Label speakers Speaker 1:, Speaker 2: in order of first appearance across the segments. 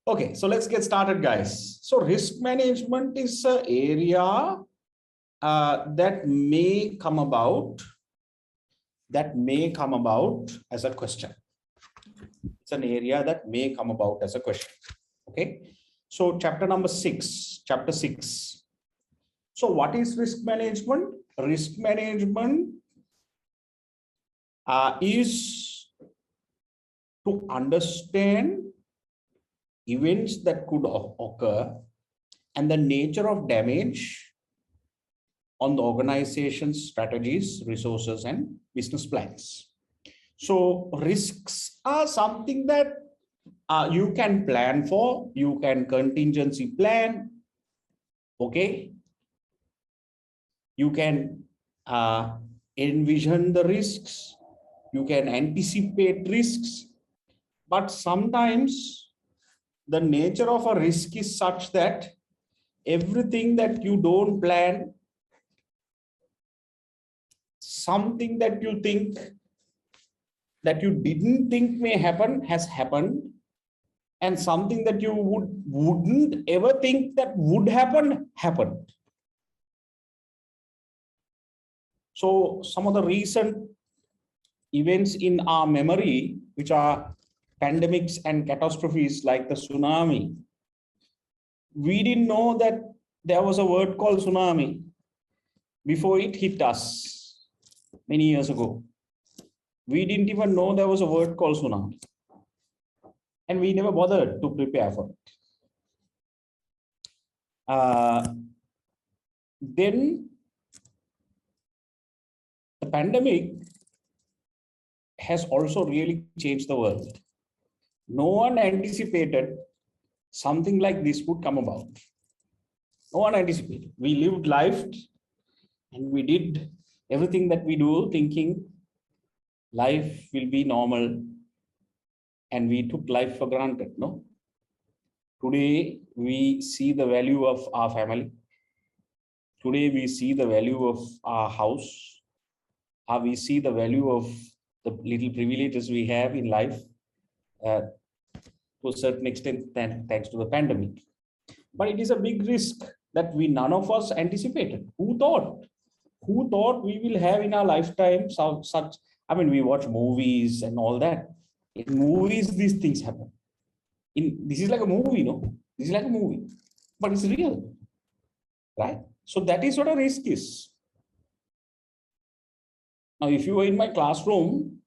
Speaker 1: Okay, so let's get started, guys. So risk management is an area that may come about as a question. It's an area that may come about as a question. Okay, so chapter 6. So what is risk management? Risk management is to understand events that could occur and the nature of damage on the organization's strategies, resources, and business plans. So risks are something that you can plan for, you can contingency plan, okay? You can envision the risks, you can anticipate risks, but sometimes the nature of a risk is such that everything that you don't plan, something that you think that you didn't think may happen has happened, and something that you wouldn't ever think that would happen happened. So some of the recent events in our memory, which are pandemics and catastrophes like the tsunami, we didn't know that there was a word called tsunami before it hit us many years ago. We didn't even know there was a word called tsunami, and we never bothered to prepare for it. Then the pandemic has also really changed the world. No one anticipated something like this would come about. No one anticipated. We lived life and we did everything that we do thinking life will be normal, and we took life for granted. No. Today we see the value of our family. Today we see the value of our house. We see the value of the little privileges we have in life to a certain extent thanks to the pandemic. But it is a big risk that none of us anticipated. Who thought we will have in our lifetime such? I mean, we watch movies and all that. In movies, these things happen. This is like a movie, no? This is like a movie, but it's real, right? So that is what a risk is. Now, if you were in my classroom,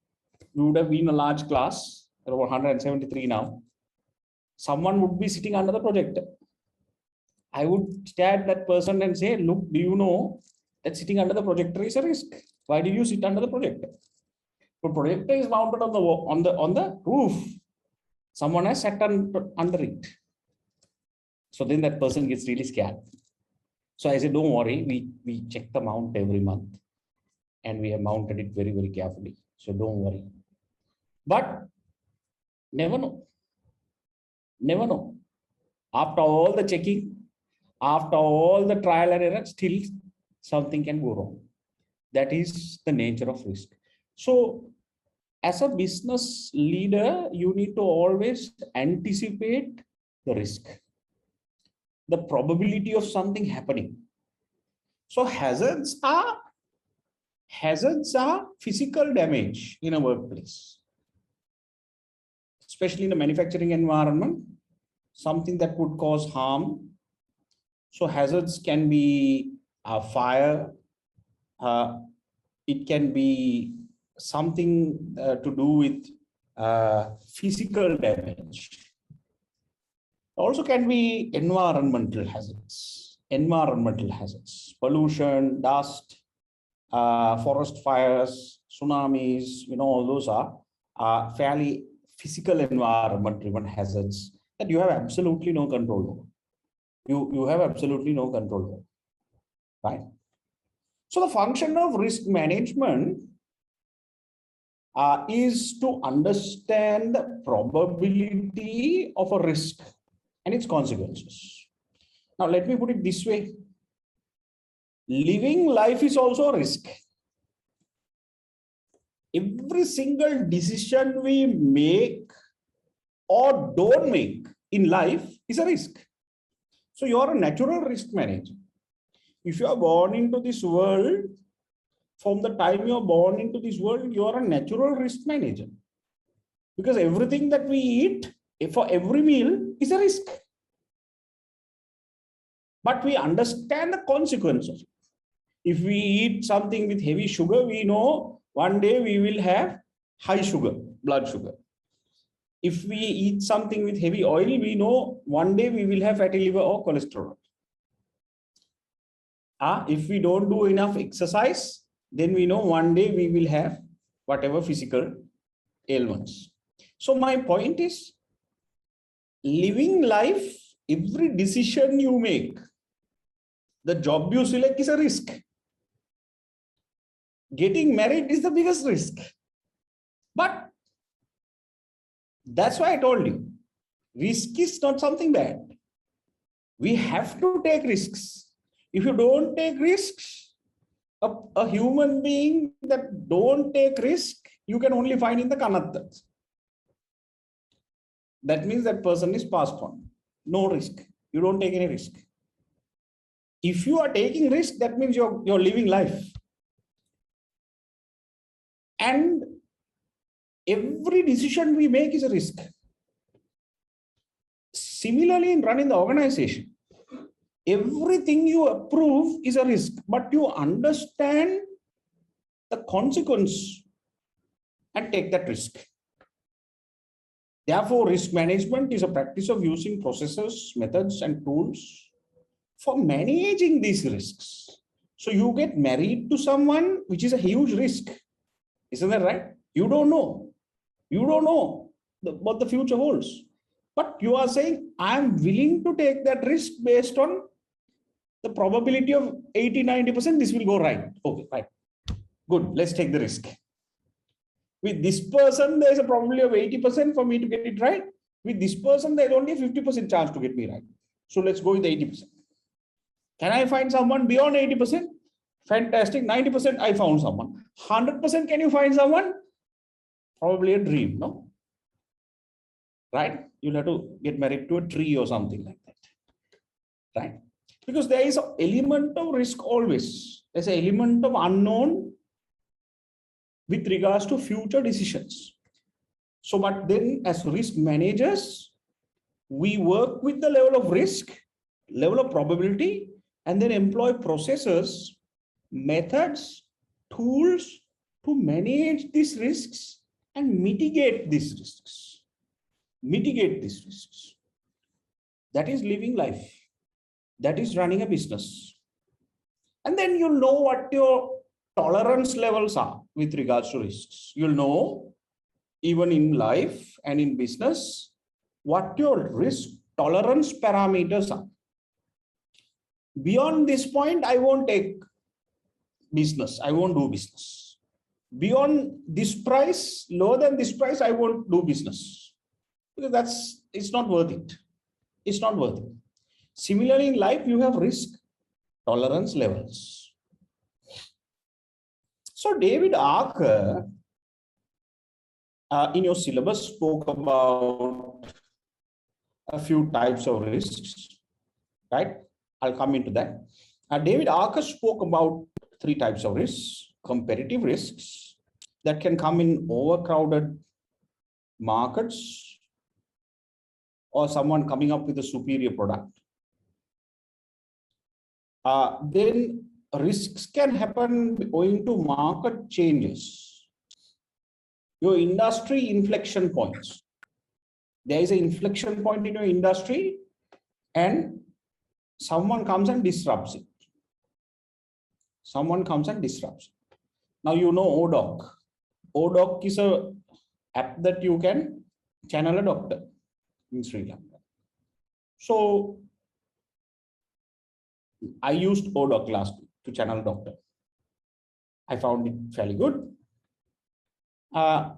Speaker 1: you would have been a large class. There are 173 now. Someone would be sitting under the projector. I would stare at that person and say, look, do you know that sitting under the projector is a risk? Why do you sit under the projector? The projector is mounted on the roof. Someone has sat under it. So then that person gets really scared. So I said, don't worry, we check the mount every month, and we have mounted it very, very carefully. So don't worry. But never know. Never know. After all the checking, after all the trial and error, still something can go wrong. That is the nature of risk. So as a business leader, you need to always anticipate the risk, the probability of something happening. So hazards are physical damage in a workplace, especially in the manufacturing environment, something that would cause harm. So hazards can be fire. It can be something to do with physical damage. Also can be environmental hazards, pollution, dust, forest fires, tsunamis, all those are fairly physical environment driven hazards that you have absolutely no control over. You have absolutely no control over, right? So the function of risk management is to understand the probability of a risk and its consequences. Now, let me put it this way. Living life is also a risk. Every single decision we make or don't make in life is a risk. So you are a natural risk manager. If you are born into this world, from the time you are born into this world, you are a natural risk manager. Because everything that we eat for every meal is a risk. But we understand the consequences. If we eat something with heavy sugar, we know one day we will have high sugar, blood sugar. If we eat something with heavy oil, we know one day we will have fatty liver or cholesterol. If we don't do enough exercise, then we know one day we will have whatever physical ailments. So my point is, living life, every decision you make, the job you select is a risk. Getting married is the biggest risk. But that's why I told you, risk is not something bad. We have to take risks. If you don't take risks, a human being that don't take risk, you can only find in the Kanattas. That means that person is passed on. No risk. You don't take any risk. If you are taking risk, that means you're living life. And every decision we make is a risk. Similarly, in running the organization, everything you approve is a risk, but you understand the consequence and take that risk. Therefore, risk management is a practice of using processes, methods, and tools for managing these risks. So you get married to someone, which is a huge risk. Isn't that right? You don't know. You don't know what the future holds. But you are saying, I'm willing to take that risk based on the probability of 80-90%, this will go right. Okay, fine. Good, let's take the risk. With this person, there's a probability of 80% for me to get it right. With this person, there's only a 50% chance to get me right. So let's go with 80%. Can I find someone beyond 80%? Fantastic. 90%, I found someone. 100%, can you find someone? Probably a dream, no? Right? You'll have to get married to a tree or something like that. Right? Because there is an element of risk always. There's an element of unknown with regards to future decisions. So, but then as risk managers, we work with the level of risk, level of probability, and then employ processes, methods, tools to manage these risks and mitigate these risks. Mitigate these risks. That is living life. That is running a business. And then you'll know what your tolerance levels are with regards to risks. You'll know, even in life and in business, what your risk tolerance parameters are. Beyond this point, I won't take business. I won't do business. Beyond this price, lower than this price, I won't do business. Because it's not worth it. It's not worth it. Similarly, in life, you have risk tolerance levels. So David Archer, in your syllabus, spoke about a few types of risks, right? I'll come into that. David Archer spoke about 3 types of risks: competitive risks that can come in overcrowded markets or someone coming up with a superior product. Then risks can happen owing to market changes. Your industry inflection points. There is an inflection point in your industry and someone comes and disrupts it. Someone comes and disrupts it. Now you know ODoc. ODoc is an app that you can channel a doctor in Sri Lanka. So I used ODoc last week to channel a doctor. I found it fairly good. But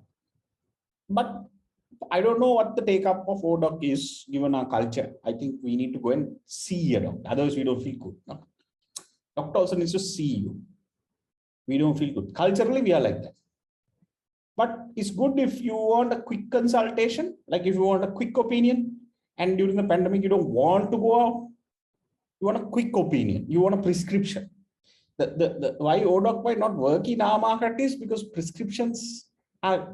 Speaker 1: I don't know what the take-up of ODoc is given our culture. I think we need to go and see a doctor. Otherwise, we don't feel good. No. Doctor also needs to see you. We don't feel good. Culturally, we are like that. But it's good if you want a quick consultation, like if you want a quick opinion, and during the pandemic, you don't want to go out. You want a quick opinion. You want a prescription. Why ODoc might not work in our market is because prescriptions are,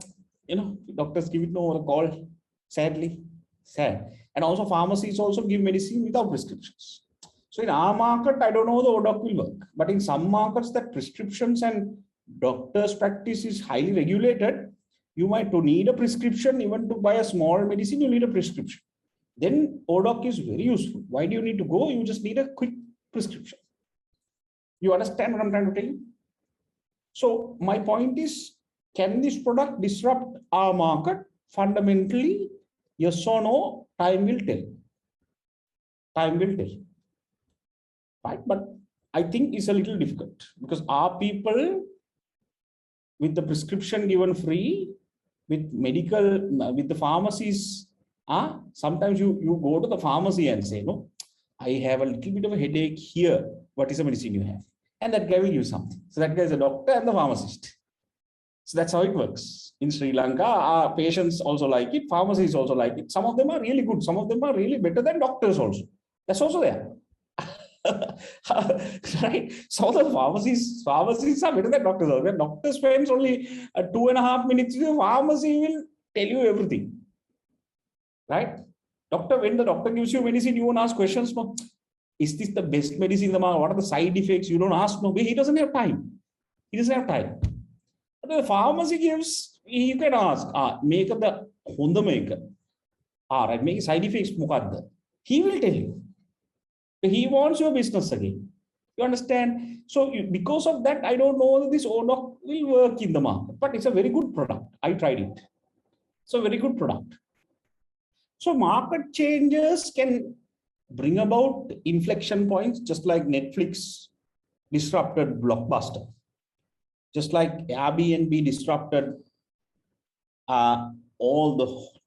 Speaker 1: doctors give it no a call, sadly, sad. And also pharmacies also give medicine without prescriptions. So in our market, I don't know the ODoc will work, but in some markets that prescriptions and doctor's practice is highly regulated, you might need a prescription. Even to buy a small medicine, you need a prescription. Then ODoc is very useful. Why do you need to go? You just need a quick prescription. You understand what I'm trying to tell you? So my point is, can this product disrupt our market? Fundamentally, yes or no, time will tell. Time will tell. Right? But I think it's a little difficult because our people with the prescription given free, with medical, with the pharmacies, sometimes you go to the pharmacy and say, no, I have a little bit of a headache here. What is the medicine you have? And that guy will give something. So that guy is a doctor and the pharmacist. So that's how it works. In Sri Lanka, our patients also like it. Pharmacies also like it. Some of them are really good. Some of them are really better than doctors also. That's also there. Right? Some of the pharmacies are better than doctors. When doctor spends only 2.5 minutes, the pharmacy will tell you everything. Right? When the doctor gives you medicine, you won't ask questions. No, is this the best medicine in the market? What are the side effects? You don't ask. No, he doesn't have time. He doesn't have time. But the pharmacy gives, you can ask. Make the Honda maker. Right, make side effects. He will tell you. He wants your business again. You understand? So because of that, I don't know that this ODoc will work in the market, but it's a very good product. I tried it. It's a very good product. So market changes can bring about inflection points, just like Netflix disrupted Blockbuster, just like Airbnb disrupted all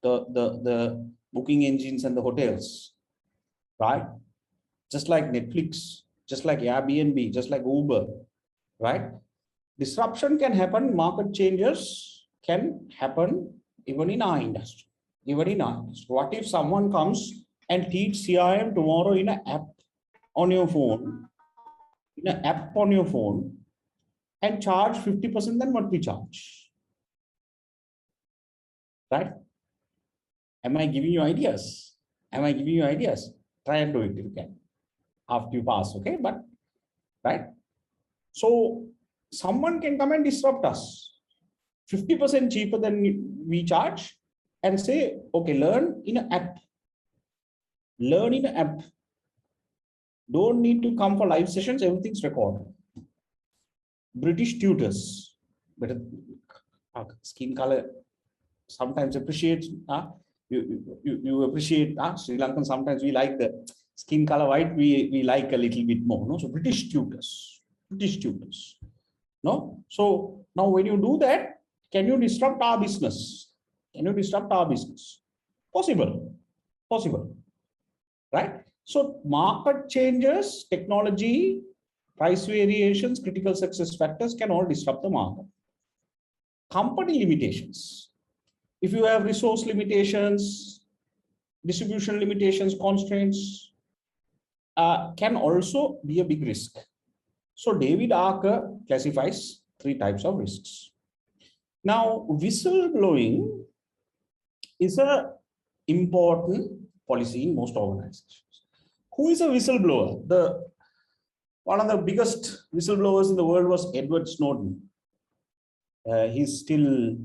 Speaker 1: the booking engines and the hotels, right? Just like Netflix, just like Airbnb, just like Uber, right? Disruption can happen, market changes can happen even in our industry. What if someone comes and teach CIM tomorrow in an app on your phone, and charge 50% than what we charge? Right? Am I giving you ideas? Try and do it if you can. After you pass, okay? But right? So someone can come and disrupt us 50% cheaper than we charge and say, okay, learn in an app. Don't need to come for live sessions, everything's recorded. British tutors, better skin color sometimes appreciates. You appreciate Sri Lankan. Sometimes we like the skin color white. We like a little bit more. No, so British tutors. No, so now when you do that, can you disrupt our business? Possible, right? So market changes, technology, price variations, critical success factors can all disrupt the market. Company limitations. If you have resource limitations, distribution limitations, constraints, can also be a big risk. So David Archer classifies 3 types of risks. Now, whistleblowing is an important policy in most organizations. Who is a whistleblower? One of the biggest whistleblowers in the world was Edward Snowden. He's still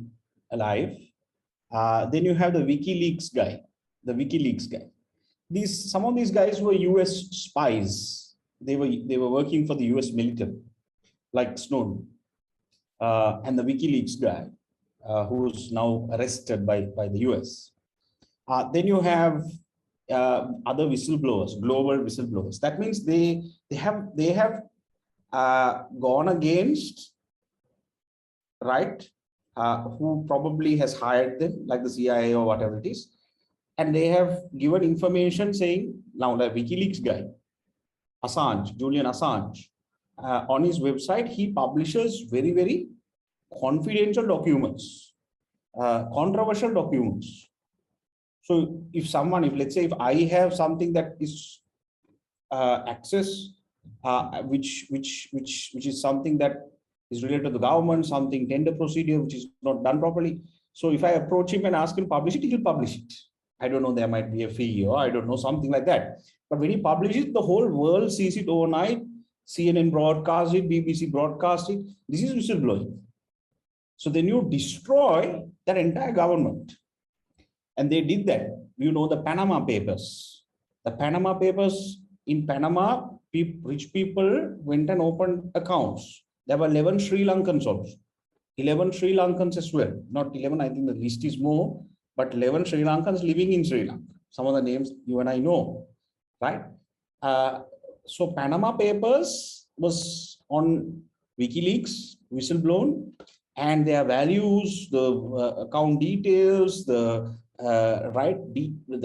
Speaker 1: alive. Then you have the WikiLeaks guy. Some of these guys were US spies. They were working for the US military, like Snowden. And the WikiLeaks guy, who's now arrested by the US. Then you have other whistleblowers, global whistleblowers. That means they have gone against, right? Who probably has hired them, like the CIA or whatever it is, and they have given information saying, now the WikiLeaks guy, Julian Assange, on his website, he publishes very, very confidential documents, controversial documents. So if let's say if I have something that is access, which is something that is related to the government, something tender procedure which is not done properly. So if I approach him and ask him to publish it, he will publish it. I don't know, there might be a fee or I don't know, something like that. But when he publishes, the whole world sees it overnight. CNN broadcast it, BBC broadcast it. This is whistleblowing. So then you destroy that entire government. And they did that. You know, the Panama Papers. The Panama Papers, in Panama, rich people went and opened accounts. There were 11 Sri Lankans also. 11 Sri Lankans as well. Not 11, I think the list is more, but 11 Sri Lankans living in Sri Lanka. Some of the names you and I know, right? So Panama Papers was on WikiLeaks, whistleblown, and their values, the account details, the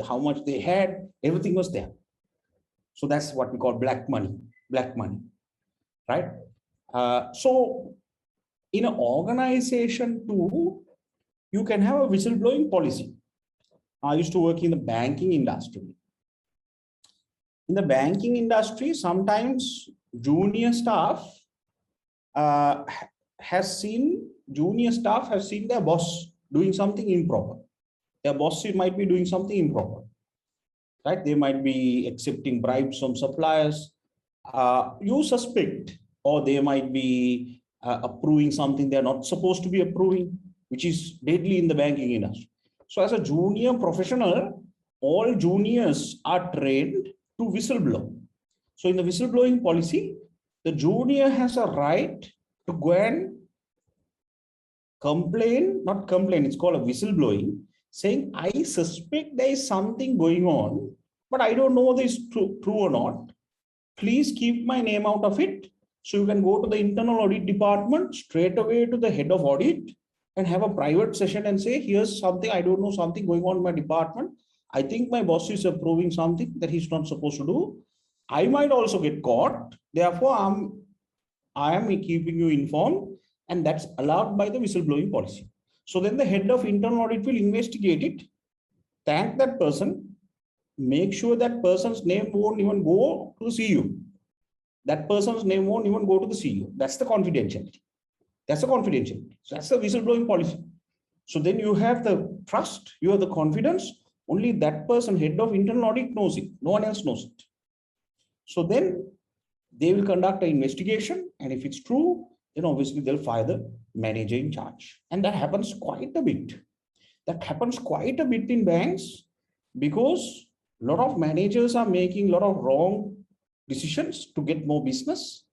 Speaker 1: how much they had, everything was there. So that's what we call black money, right? So in an organization too, you can have a whistleblowing policy. I used to work in the banking industry. In the banking industry, sometimes junior staff has seen their boss doing something improper. Their boss might be doing something improper, right? They might be accepting bribes from suppliers. You suspect, or they might be approving something they're not supposed to be approving, which is deadly in the banking industry. So as a junior professional, all juniors are trained to whistleblow. So in the whistleblowing policy, the junior has a right to go and not complain, it's called a whistleblowing, saying, I suspect there is something going on, but I don't know whether it's true or not. Please keep my name out of it. So you can go to the internal audit department, straight away to the head of audit and have a private session and say, here's something, I don't know, something going on in my department. I think my boss is approving something that he's not supposed to do. I might also get caught. Therefore, I am keeping you informed, and that's allowed by the whistleblowing policy. So then the head of internal audit will investigate it, thank that person, make sure that person's name won't even go to the CEO. That person's name won't even go to the CEO. That's the confidentiality. That's the confidentiality. So that's the whistleblowing policy. So then you have the trust, you have the confidence, only that person, head of internal audit, knows it. No one else knows it. So then they will conduct an investigation, and if it's true, then obviously they'll fire the manager in charge. And that happens quite a bit. That happens quite a bit in banks, because a lot of managers are making a lot of wrong decisions to get more business,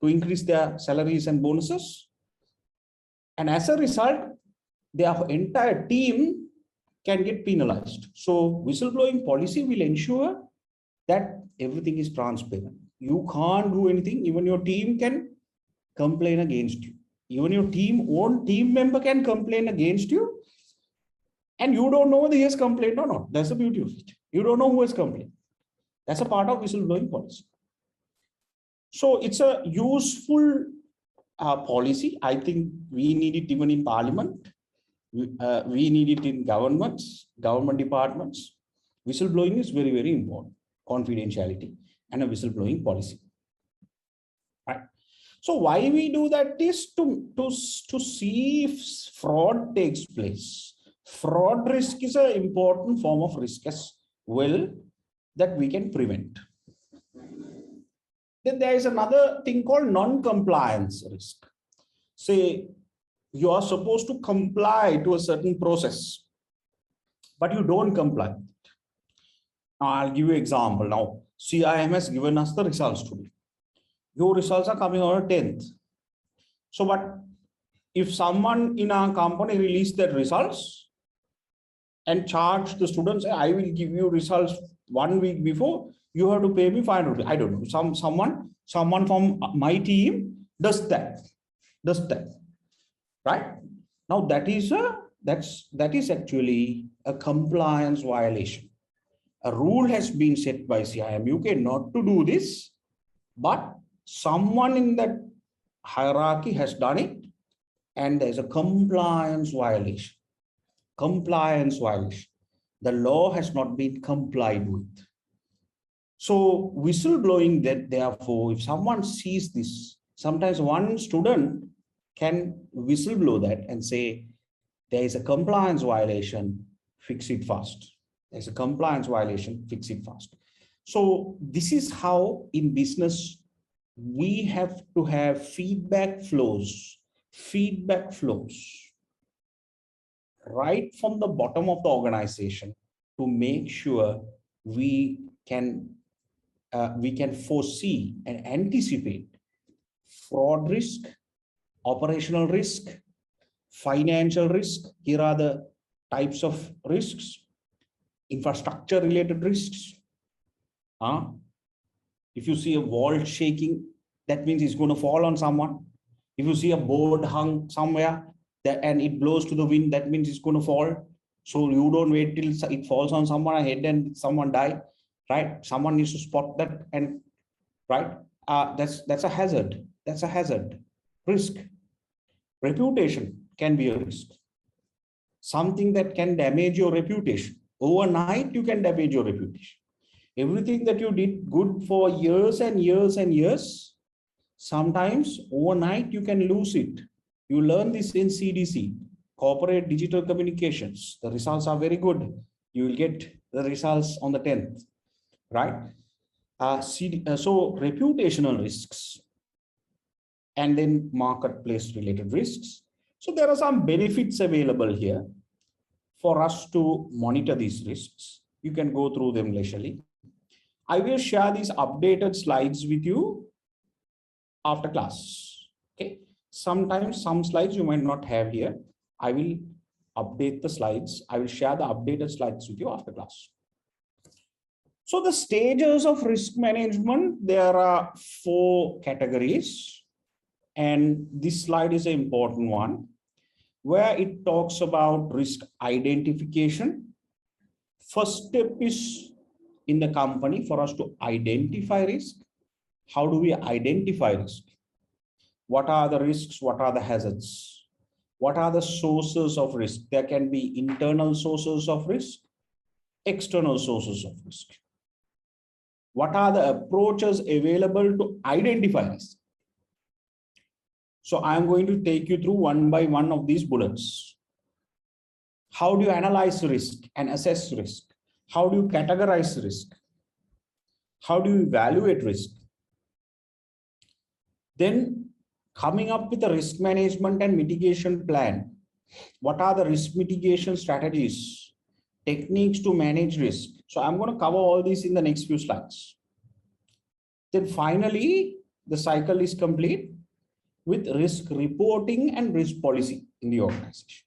Speaker 1: to increase their salaries and bonuses. And as a result, their entire team can get penalized. So whistleblowing policy will ensure that everything is transparent. You can't do anything. Even your team can complain against you. Even your own team member can complain against you, and you don't know whether he has complained or not. That's the beauty of it. You don't know who has complained. That's a part of whistleblowing policy. So it's a useful policy. I think we need it even in parliament. We need it in government departments. Whistleblowing is very, very important. Confidentiality and a whistleblowing policy. Right. So why we do that is to see if fraud takes place. Fraud risk is an important form of risk as well that we can prevent. Then there is another thing called non-compliance risk. Say you are supposed to comply to a certain process, but you don't comply. Now I'll give you an example. Now CIM has given us the results today. Your results are coming on the 10th. So, but if someone in our company released their results and charge the students, I will give you results 1 week before, you have to pay me 500 rupees. I don't know. Someone from my team does that. Right? Now that is actually a compliance violation. A rule has been set by CIM UK not to do this, but someone in that hierarchy has done it, and there's a compliance violation. the law has not been complied with. So whistleblowing, that therefore, if someone sees this, sometimes one student can whistleblow that and say, there is a compliance violation, fix it fast. There's a compliance violation, fix it fast. So this is how in business, we have to have feedback flows right from the bottom of the organization to make sure we can foresee and anticipate fraud risk, operational risk, financial risk. Here are the types of risks. Infrastructure related risks. If you see a wall shaking, that means it's going to fall on someone. If you see a board hung somewhere and it blows to the wind, that means it's going to fall. So you don't wait till it falls on someone's head and someone die, right? Someone needs to spot that, and right, that's a hazard. That's a hazard. Risk. Reputation can be a risk. Something that can damage your reputation. Overnight, you can damage your reputation. Everything that you did good for years and years and years, sometimes overnight you can lose it. You learn this in CDC, Corporate Digital Communications. The results are very good. You will get the results on the 10th, right? So reputational risks, and then marketplace related risks. So there are some benefits available here for us to monitor these risks. You can go through them leisurely. I will share these updated slides with you after class. Okay. Sometimes some slides you might not have here. I will update the slides. I will share the updated slides with you after class. So the stages of risk management, there are 4 categories. And this slide is an important one, where it talks about risk identification. First step is in the company for us to identify risk. How do we identify risk? What are the risks? What are the hazards? What are the sources of risk? There can be internal sources of risk, external sources of risk. What are the approaches available to identify risk? So I'm going to take you through one by one of these bullets. How do you analyze risk and assess risk? How do you categorize risk? How do you evaluate risk? Then coming up with a risk management and mitigation plan. What are the risk mitigation strategies, techniques to manage risk? So I'm going to cover all these in the next few slides. Then finally, the cycle is complete with risk reporting and risk policy in the organization.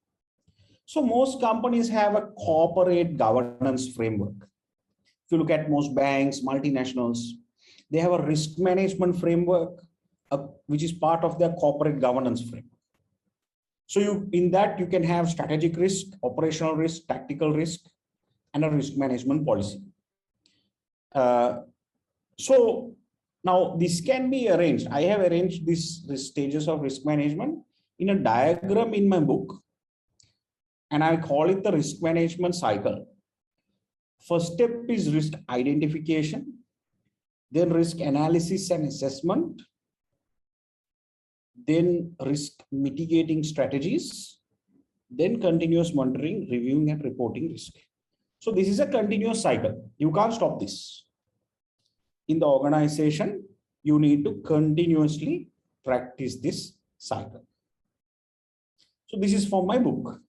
Speaker 1: So most companies have a corporate governance framework. If you look at most banks, multinationals, they have a risk management framework, which is part of their corporate governance framework. So in that you can have strategic risk, operational risk, tactical risk, and a risk management policy. So now this can be arranged. I have arranged these stages of risk management in a diagram in my book, and I call it the risk management cycle. First step is risk identification, then risk analysis and assessment, then risk mitigating strategies, then continuous monitoring, reviewing and reporting risk. So this is a continuous cycle. You can't stop this. In the organization, you need to continuously practice this cycle. So this is from my book.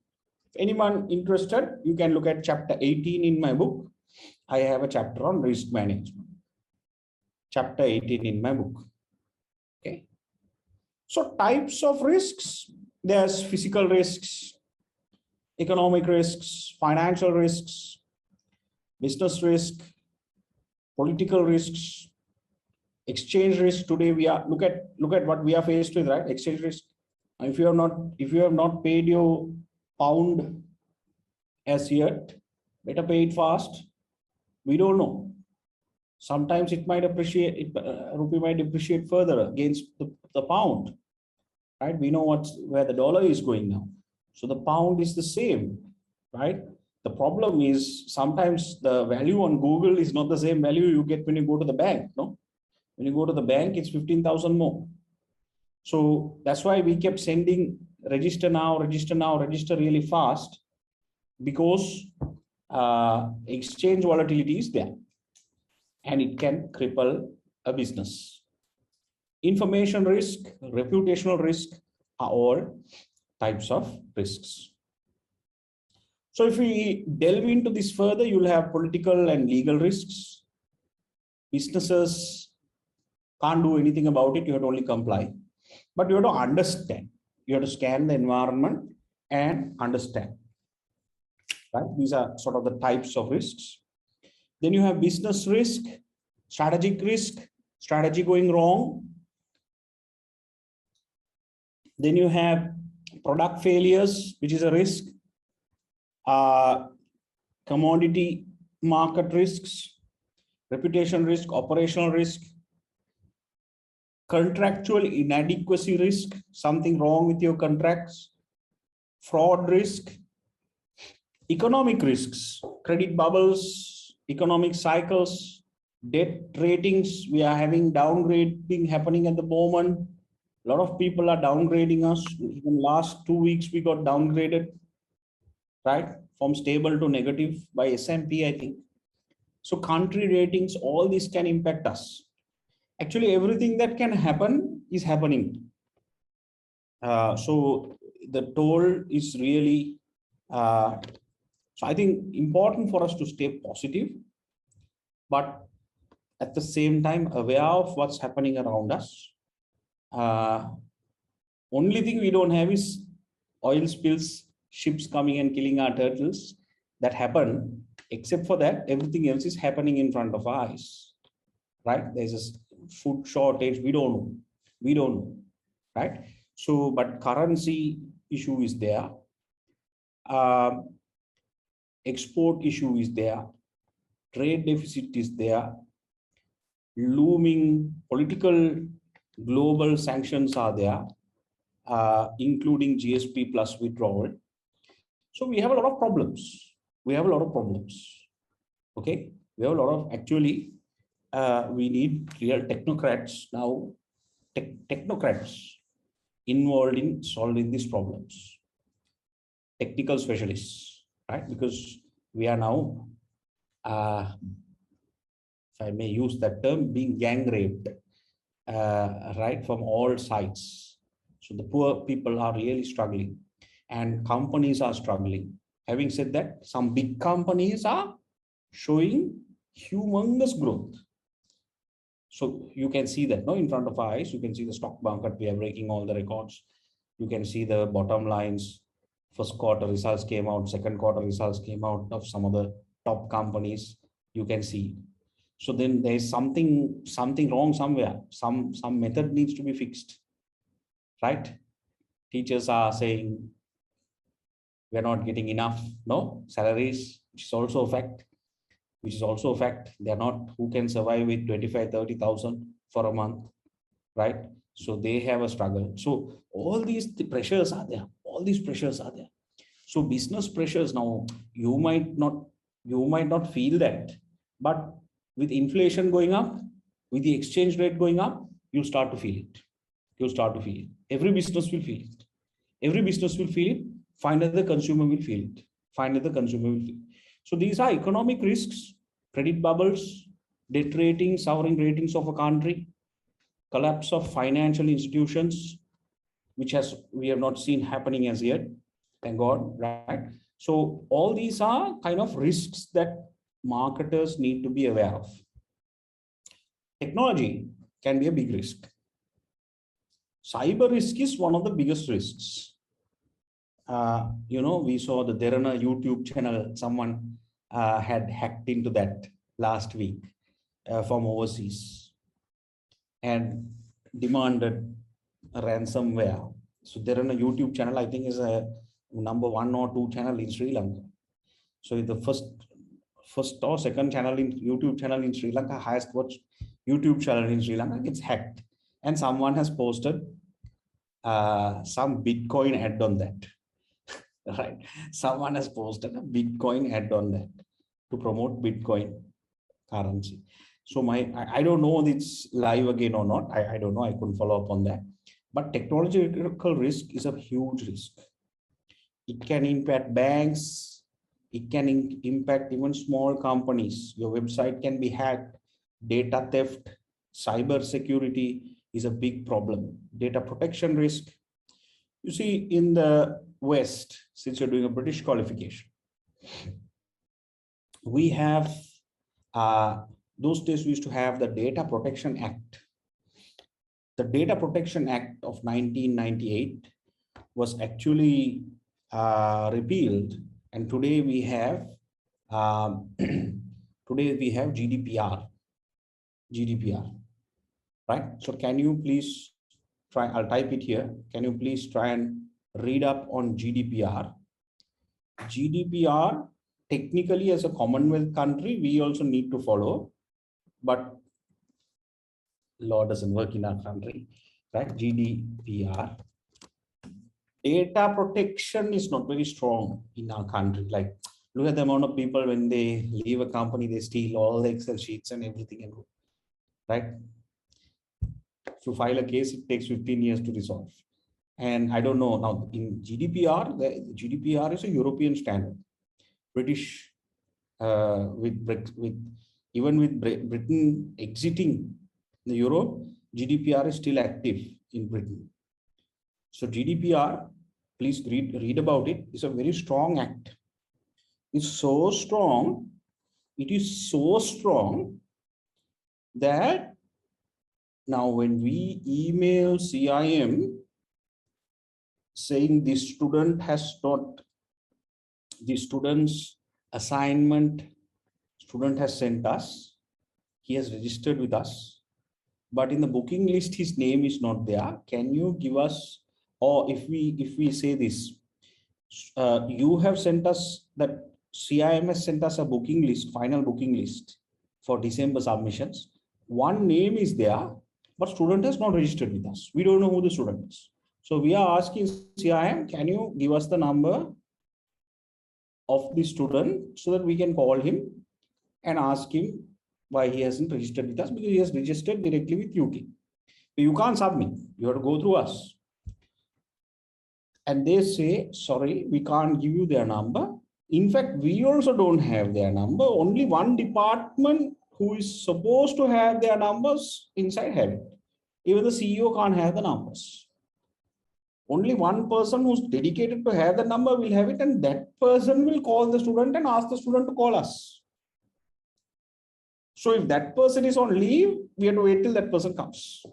Speaker 1: If anyone interested, you can look at chapter 18 in my book. I have a chapter on risk management. Chapter 18 in my book. Okay. So types of risks, there's physical risks, economic risks, financial risks, business risk, political risks, exchange risk. Today we are look at what we are faced with, right? Exchange risk. If you have not paid your pound as yet, better pay it fast. We don't know. Sometimes it might appreciate, rupee might depreciate further against the pound, right? We know where the dollar is going now. So the pound is the same, right? The problem is sometimes the value on Google is not the same value you get when you go to the bank. No, when you go to the bank, it's 15,000 more. So that's why we kept sending register now, register really fast, because exchange volatility is there and it can cripple a business. Information risk, reputational risk are all types of risks. So if we delve into this further, you'll have political and legal risks. Businesses can't do anything about it, you have to only comply. But you have to understand, you have to scan the environment and understand. Right? These are sort of the types of risks. Then you have business risk, strategic risk, strategy going wrong. Then you have product failures, which is a risk. Commodity market risks, reputation risk, operational risk, contractual inadequacy risk, something wrong with your contracts, fraud risk, economic risks, credit bubbles, economic cycles, debt ratings. We are having downgrading happening at the moment. A lot of people are downgrading us. Even last 2 weeks, we got downgraded, right? From stable to negative by S&P, I think. So country ratings, all this can impact us. Actually, everything that can happen is happening. So the toll is really, so I think important for us to stay positive, but at the same time aware of what's happening around us. Only thing we don't have is oil spills, ships coming and killing our turtles. That happen. Except for that, everything else is happening in front of our eyes. Right? There's a food shortage. We don't know. Right? So, but currency issue is there. Export issue is there. Trade deficit is there. Looming political global sanctions are there, including GSP plus withdrawal. So we have a lot of problems. Okay, we have a lot of, actually, we need real technocrats now, technocrats involved in solving these problems, technical specialists, right? Because we are now, if I may use that term, being gang raped, right, from all sides. So the poor people are really struggling and companies are struggling. Having said that, some big companies are showing humongous growth. So you can see that, no, in front of our eyes. You can see the stock market, we are breaking all the records. You can see the bottom lines. First quarter results came out, second quarter results came out of some of the top companies. You can see. So then there is something wrong somewhere. Some method needs to be fixed, right? Teachers are saying we're not getting enough, no, salaries, which is also a fact. They're not, who can survive with 25-30,000 for a month, right? So they have a struggle. So all these pressures are there. So business pressures now, you might not feel that, but with inflation going up, with the exchange rate going up, you start to feel it. Every business will feel it. Finally, the consumer will feel it. So these are economic risks, credit bubbles, debt ratings, sovereign ratings of a country, collapse of financial institutions, which we have not seen happening as yet, thank God, right? So all these are kind of risks that marketers need to be aware of. Technology can be a big risk. Cyber risk is one of the biggest risks. We saw the Derana YouTube channel, someone had hacked into that last week from overseas and demanded a ransomware. So Derana YouTube channel, I think, is a number 1 or 2 channel in Sri Lanka. So the first or second channel in YouTube channel in Sri Lanka, highest watched YouTube channel in Sri Lanka, gets hacked, and someone has posted some Bitcoin ad on that. right? Someone has posted a Bitcoin ad on that to promote Bitcoin currency. So I don't know if it's live again or not. I don't know. I couldn't follow up on that. But technological risk is a huge risk. It can impact banks. It can impact even small companies. Your website can be hacked. Data theft, cyber security is a big problem. Data protection risk. You see, in the West, since you're doing a British qualification, we have those days we used to have the Data Protection Act. The Data Protection Act of 1998 was actually repealed, and today we have GDPR. Right? So can you please try? I'll type it here. Can you please try and read up on GDPR? GDPR, technically, as a Commonwealth country, we also need to follow, but law doesn't work in our country, right? GDPR. Data protection is not very strong in our country. Like, look at the amount of people when they leave a company, they steal all the Excel sheets and everything, and right? To file a case, it takes 15 years to resolve. And I don't know now in GDPR, the GDPR is a European standard. British, even with Britain exiting the Euro, GDPR is still active in Britain. So GDPR, please read about it. It's a very strong act. It's so strong. It is so strong that now when we email CIM saying this student has not, the student's assignment, student has sent us, he has registered with us, but in the booking list his name is not there. Can you give us, or if we say this, you have sent us, that CIM has sent us a booking list, final booking list for December submissions. One name is there, but student has not registered with us. We don't know who the student is. So we are asking CIM, can you give us the number of the student so that we can call him and ask him why he hasn't registered with us, because he has registered directly with UK. You can't submit, you have to go through us. And they say, sorry, we can't give you their number. In fact, we also don't have their number. Only one department who is supposed to have their numbers inside have it. Even the CEO can't have the numbers. Only one person who's dedicated to have the number will have it, and that person will call the student and ask the student to call us. So if that person is on leave, we have to wait till that person comes.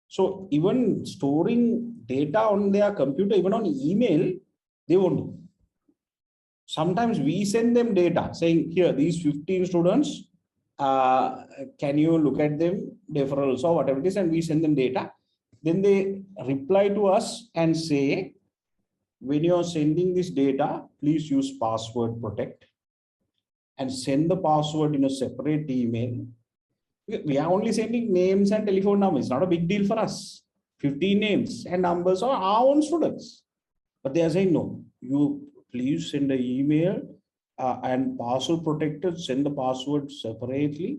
Speaker 1: So even storing data on their computer, even on email, they won't do. Sometimes we send them data saying, here, these 15 students, can you look at them, deferrals or whatever it is, and we send them data. Then they reply to us and say, when you're sending this data, please use password protect and send the password in a separate email. We are only sending names and telephone numbers. It's not a big deal for us. 15 names and numbers are our own students. But they are saying, no, you please send an email and password protected, send the password separately.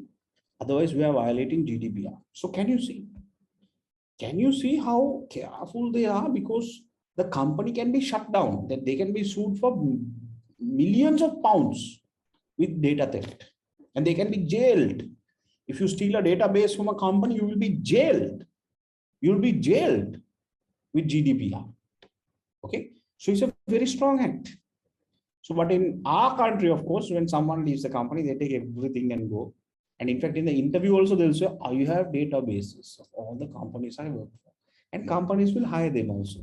Speaker 1: Otherwise, we are violating GDPR. So can you see? Can you see how careful they are? Because the company can be shut down, that they can be sued for millions of pounds with data theft, and they can be jailed. If you steal a database from a company, you will be jailed. You will be jailed with GDPR. Okay, so it's a very strong act. So, but in our country, of course, when someone leaves the company, they take everything and go. And in fact, in the interview also, they'll say, oh, you have databases of all the companies I work for. And companies will hire them also.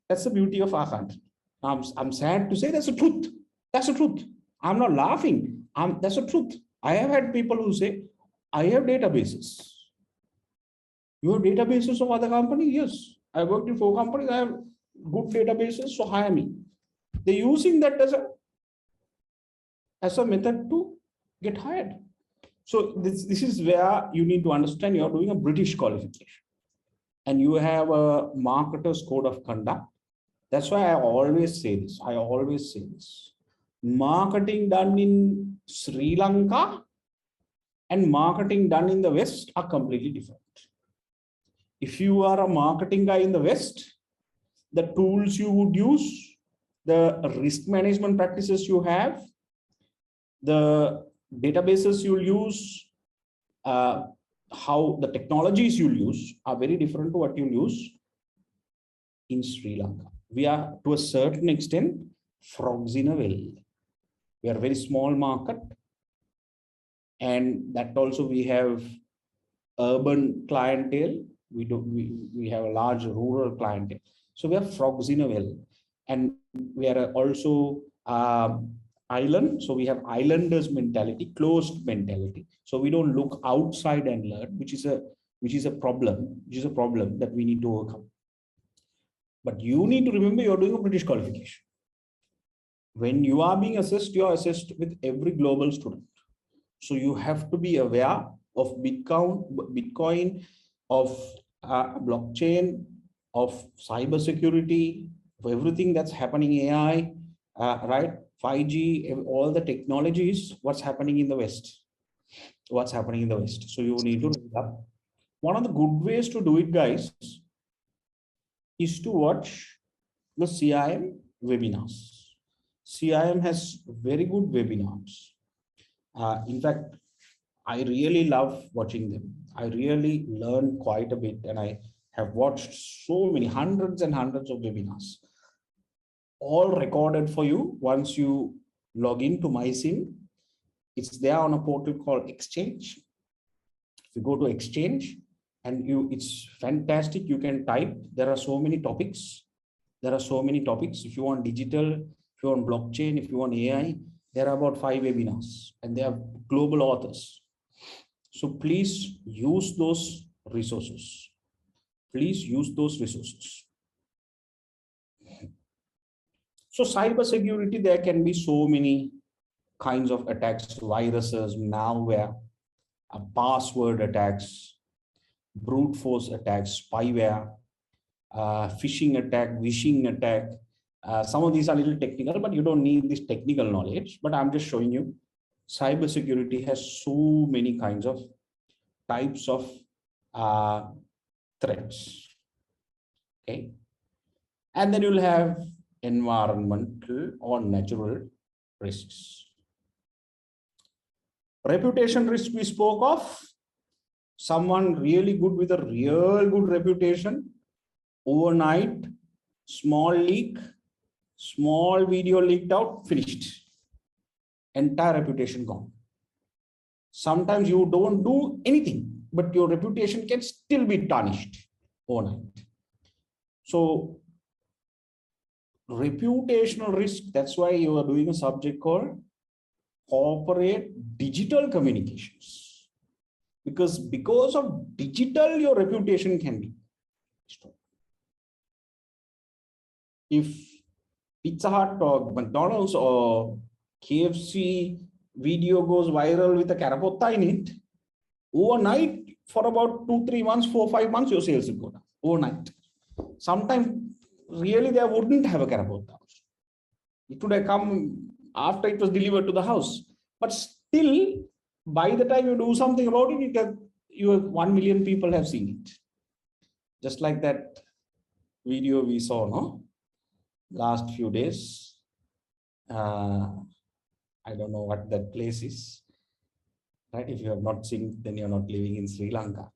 Speaker 1: That's the beauty of our country. I'm sad to say that's the truth. That's the truth. I'm not laughing. That's the truth. I have had people who say, I have databases. You have databases of other companies? Yes. I worked in 4 companies. I have good databases, so hire me. They're using that as a method to get hired. So this is where you need to understand you're doing a British qualification and you have a marketer's code of conduct That's why I always say this. I always say this. Marketing done in Sri Lanka and marketing done in the West are completely different. If you are a marketing guy in the West, the tools you would use, the risk management practices you have, the databases you'll use, how the technologies you'll use are very different to what you'll use in Sri Lanka. We are, to a certain extent, frogs in a well. We are a very small market, and that also we have urban clientele. We have a large rural clientele. So we are frogs in a well, and we are also island. So we have islanders mentality, closed mentality. So we don't look outside and learn, which is a problem that we need to overcome. But you need to remember you're doing a British qualification. When you are being assessed, you are assessed with every global student. So you have to be aware of Bitcoin, of blockchain, of cybersecurity, of everything that's happening, AI, right? 5G, all the technologies, what's happening in the West. What's happening in the West. So you need to read up. One of the good ways to do it, guys, is to watch the CIM webinars. CIM has very good webinars. In fact, I really love watching them. I really learn quite a bit, and I have watched so many hundreds and hundreds of webinars, all recorded for you. Once you log into my CIM, it's there on a portal called Exchange. If you go to Exchange, and it's fantastic. You can type. There are so many topics. There are so many topics. If you want digital, if you want blockchain, if you want AI, there are about 5 webinars, and they are global authors. So please use those resources. Please use those resources. So cybersecurity, there can be so many kinds of attacks: viruses, malware, password attacks, brute force attacks, spyware, phishing attack, wishing attack. Some of these are a little technical, but you don't need this technical knowledge. But I'm just showing you, cybersecurity has so many kinds of types of threats. Okay. And then you'll have environmental or natural risks. Reputation risk we spoke of. Someone really good with a real good reputation, overnight, small leak, small video leaked out, finished. Entire reputation gone. Sometimes you don't do anything, but your reputation can still be tarnished overnight. So reputational risk, that's why you are doing a subject called corporate digital communications. Because of digital, your reputation can be destroyed. If Pizza Hut or McDonald's or KFC video goes viral with a carapotta in it, overnight, for about 2-3 months, 4-5 months, your sales will go down overnight. Sometimes really they wouldn't have a carapotta. It would have come after it was delivered to the house. But still, by the time you do something about it, you have 1 million people have seen it. Just like that video we saw, no? Last few days. I don't know what that place is. Right? If you have not seen, then you're not living in Sri Lanka.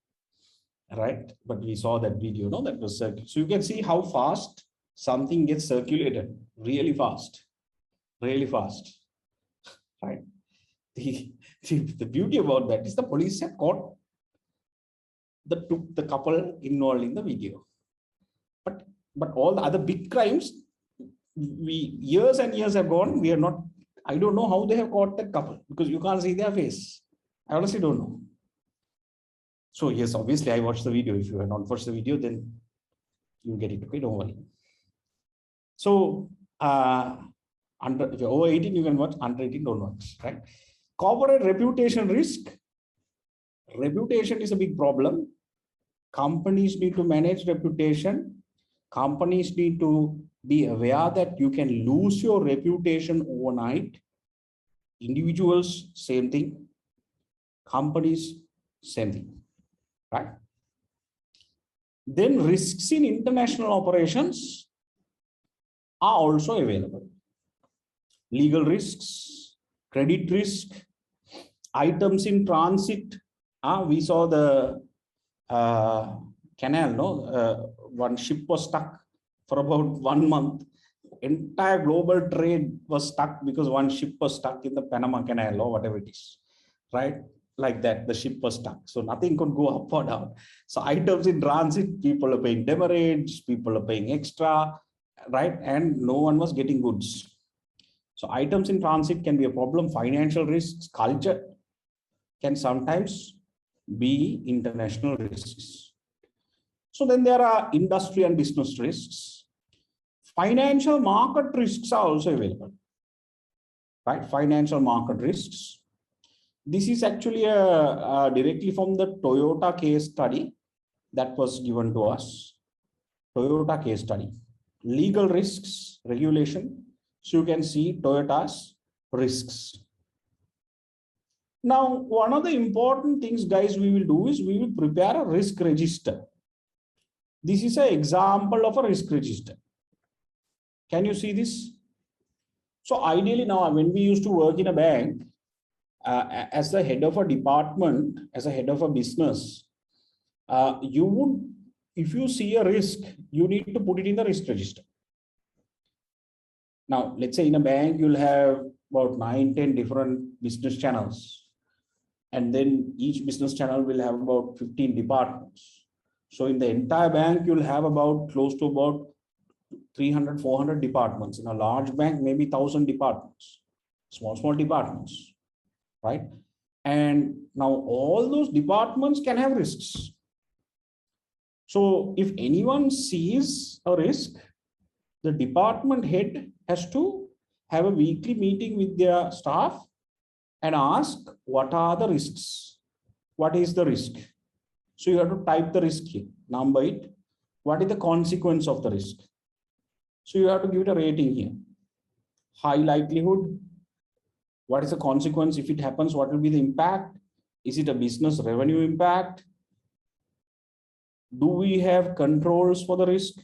Speaker 1: Right? But we saw that video, no? That was circulated. So you can see how fast something gets circulated. Really fast. Really fast. Right? The beauty about that is the police have caught the couple involved in the video. But all the other big crimes, years and years have gone. We are not. I don't know how they have caught that couple, because you can't see their face. I honestly don't know. So yes, obviously I watched the video. If you have not watched the video, then you get it. Okay, don't worry. So if you're over 18, you can watch. Under 18, don't watch. Right? Corporate reputation risk. Reputation is a big problem. Companies need to manage reputation. Companies need to be aware that you can lose your reputation overnight. Individuals, same thing. Companies, same thing, right? Then risks in international operations are also available. Legal risks, credit risk, items in transit. We saw the canal, no? One ship was stuck for about 1 month. Entire global trade was stuck because one ship was stuck in the Panama Canal or whatever it is, right? Like that, the ship was stuck. So nothing could go up or down. So items in transit, people are paying demurrage, people are paying extra, right? And no one was getting goods. So items in transit can be a problem. Financial risks, culture can sometimes be international risks. So then there are industry and business risks. Financial market risks are also available, right? Financial market risks. This is actually directly from the Toyota case study that was given to us. Toyota case study. Legal risks, regulation. So you can see Toyota's risks. Now, one of the important things, guys, we will do is we will prepare a risk register. This is an example of a risk register. Can you see this? So ideally now, when we used to work in a bank, as the head of a department, as a head of a business, you would, if you see a risk, you need to put it in the risk register. Now, let's say in a bank, you'll have about 9-10 different business channels. And then each business channel will have about 15 departments. So in the entire bank, you'll have about close to about 300-400 departments. In a large bank, maybe 1,000 departments, small departments, right? And now all those departments can have risks. So if anyone sees a risk, the department head has to have a weekly meeting with their staff and ask, what are the risks? What is the risk? So you have to type the risk here, number it. What is the consequence of the risk? So you have to give it a rating here. High likelihood. What is the consequence? If it happens, what will be the impact? Is it a business revenue impact? Do we have controls for the risk?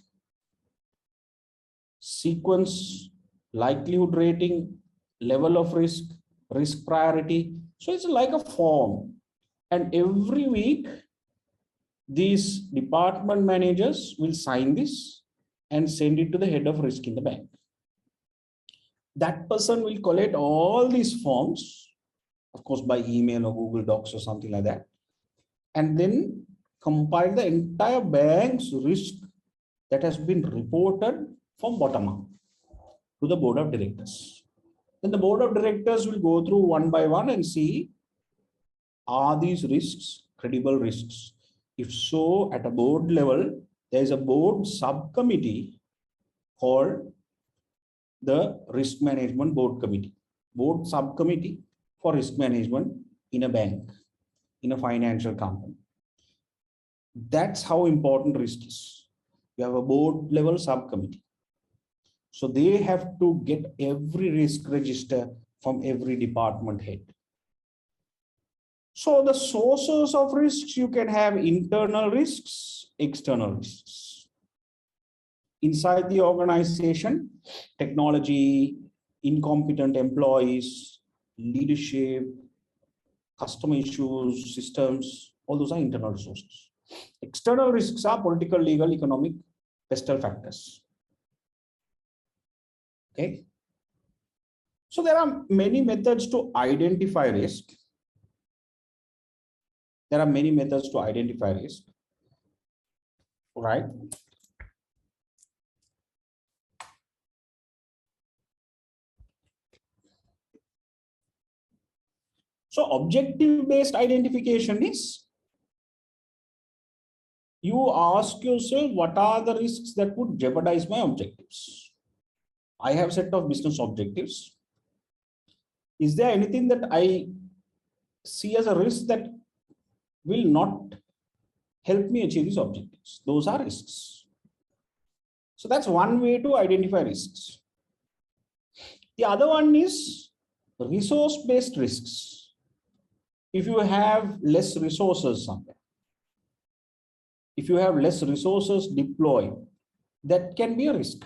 Speaker 1: Sequence, likelihood rating, level of risk, risk priority. So it's like a form. And every week, these department managers will sign this and send it to the head of risk in the bank. That person will collect all these forms, of course, by email or Google Docs or something like that, and then compile the entire bank's risk that has been reported from bottom up to the board of directors. Then the board of directors will go through one by one and see, are these risks credible risks? If so, at a board level, there is a board subcommittee called the Risk Management Board Committee. Board subcommittee for risk management in a bank, in a financial company. That's how important risk is. You have a board level subcommittee. So they have to get every risk register from every department head. So the sources of risks, you can have internal risks, external risks. Inside the organization, technology, incompetent employees, leadership, customer issues, systems, all those are internal resources. External risks are political, legal, economic, pestle factors. Okay. So there are many methods to identify risk. There are many methods to identify risk, right? So objective-based identification is, you ask yourself, what are the risks that would jeopardize my objectives? I have a set of business objectives. Is there anything that I see as a risk that will not help me achieve these objectives? Those are risks. So that's one way to identify risks. The other one is resource-based risks. If you have less resources somewhere, if you have less resources deployed, that can be a risk.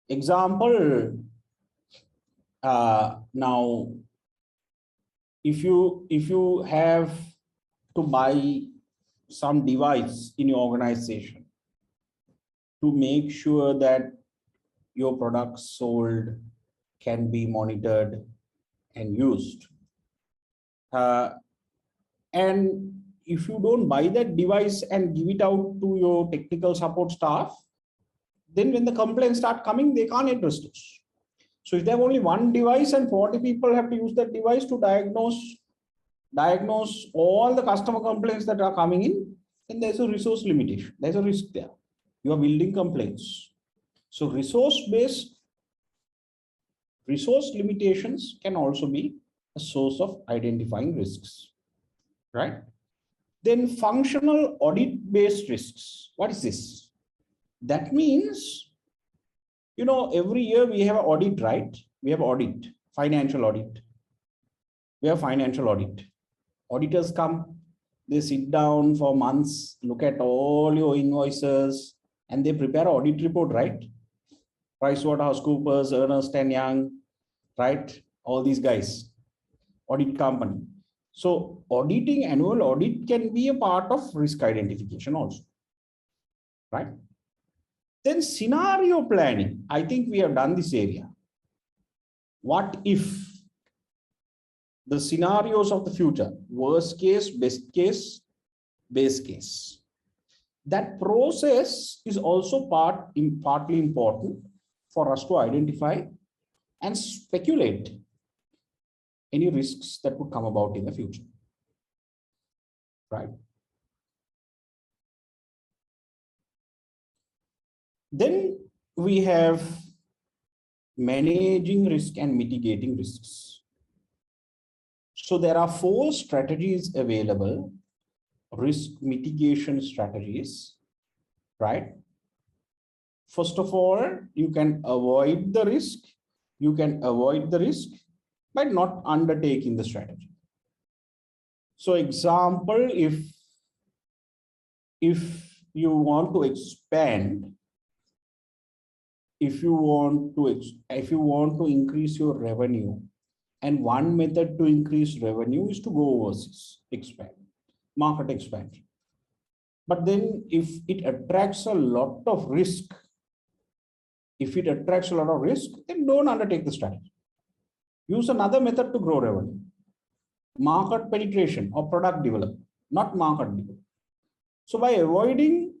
Speaker 1: Example, now, if you have to buy some device in your organization to make sure that your products sold can be monitored and used. And if you don't buy that device and give it out to your technical support staff, then when the complaints start coming, they can't address those. So if they have only one device and 40 people have to use that device to diagnose all the customer complaints that are coming in, then there's a resource limitation. There's a risk there. You are building complaints. So resource limitations can also be a source of identifying risks, right? Then functional audit-based risks. What is this? That means, every year we have an audit, right? We have audit, financial audit. We have financial audit. Auditors come, they sit down for months, look at all your invoices, and they prepare an audit report, right? PricewaterhouseCoopers, Ernst & Young, right? All these guys, audit company. So auditing, annual audit can be a part of risk identification also, right? Then scenario planning. I think we have done this area. What if the scenarios of the future, worst case, best case, base case? That process is also partly important for us to identify and speculate any risks that would come about in the future, right? Then we have managing risk and mitigating risks. So there are 4 strategies available, risk mitigation strategies, right? First of all, you can avoid the risk. You can avoid the risk by not undertaking the strategy. So example, if you want to expand, if you want to increase your revenue, and one method to increase revenue is to go overseas, expand, market expansion. But then if it attracts a lot of risk, then don't undertake the strategy. Use another method to grow revenue. Market penetration or product development, not market development. So by avoiding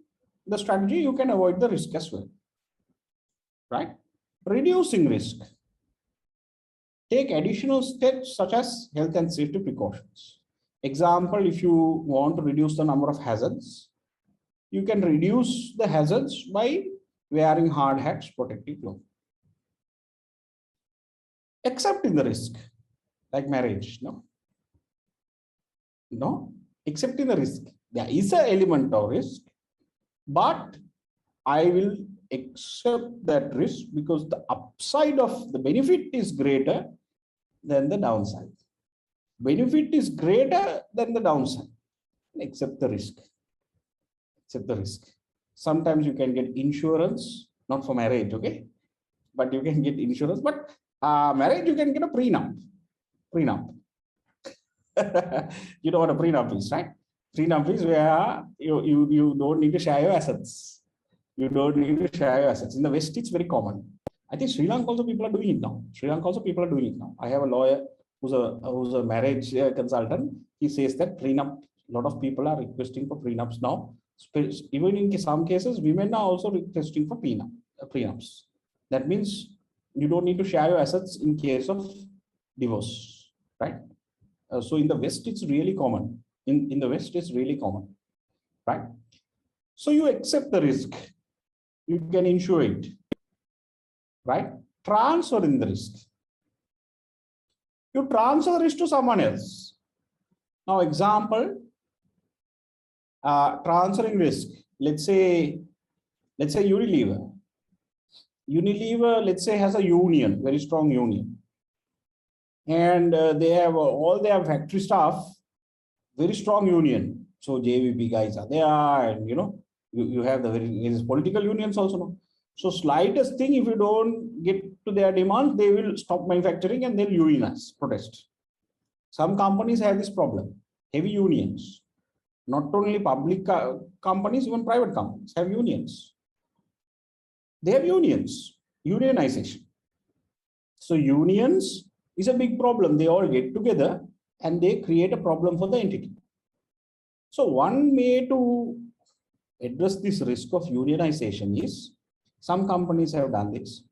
Speaker 1: the strategy, you can avoid the risk as well, right? Reducing risk. Take additional steps such as health and safety precautions. Example, if you want to reduce the number of hazards, you can reduce the hazards by wearing hard hats, protective clothing. Accepting the risk, like marriage, no, accepting the risk. There is an element of risk, but I will accept that risk because the upside of the benefit is greater than the downside. Benefit is greater than the downside. Accept the risk. Accept the risk. Sometimes you can get insurance, not for marriage, okay? But you can get insurance. But marriage, you can get a prenup. Prenup. You know what a prenup is, right? Prenup is where you don't need to share your assets. You don't need to share your assets. In the West, it's very common. I think Sri Lanka also people are doing it now. I have a lawyer who's a marriage consultant. He says that prenup, a lot of people are requesting for prenups now. Even in some cases, women are also requesting for prenups. That means you don't need to share your assets in case of divorce, right? So in the West, it's really common. In the West, it's really common, right? So you accept the risk. You can insure it, right? Transferring the risk. You transfer the risk to someone else. Now, example, transferring risk. Let's say Let's say Unilever. Unilever, let's say, has a union, very strong union. And they have all their factory staff, very strong union. So JVP guys are there, and you have the various political unions also. No? So slightest thing, if you don't get to their demands, they will stop manufacturing and they'll unionize, protest. Some companies have this problem, heavy unions. Not only public companies, even private companies have unions. They have unions, unionization. So unions is a big problem. They all get together and they create a problem for the entity. So one way to address this risk of unionization is, some companies have done this.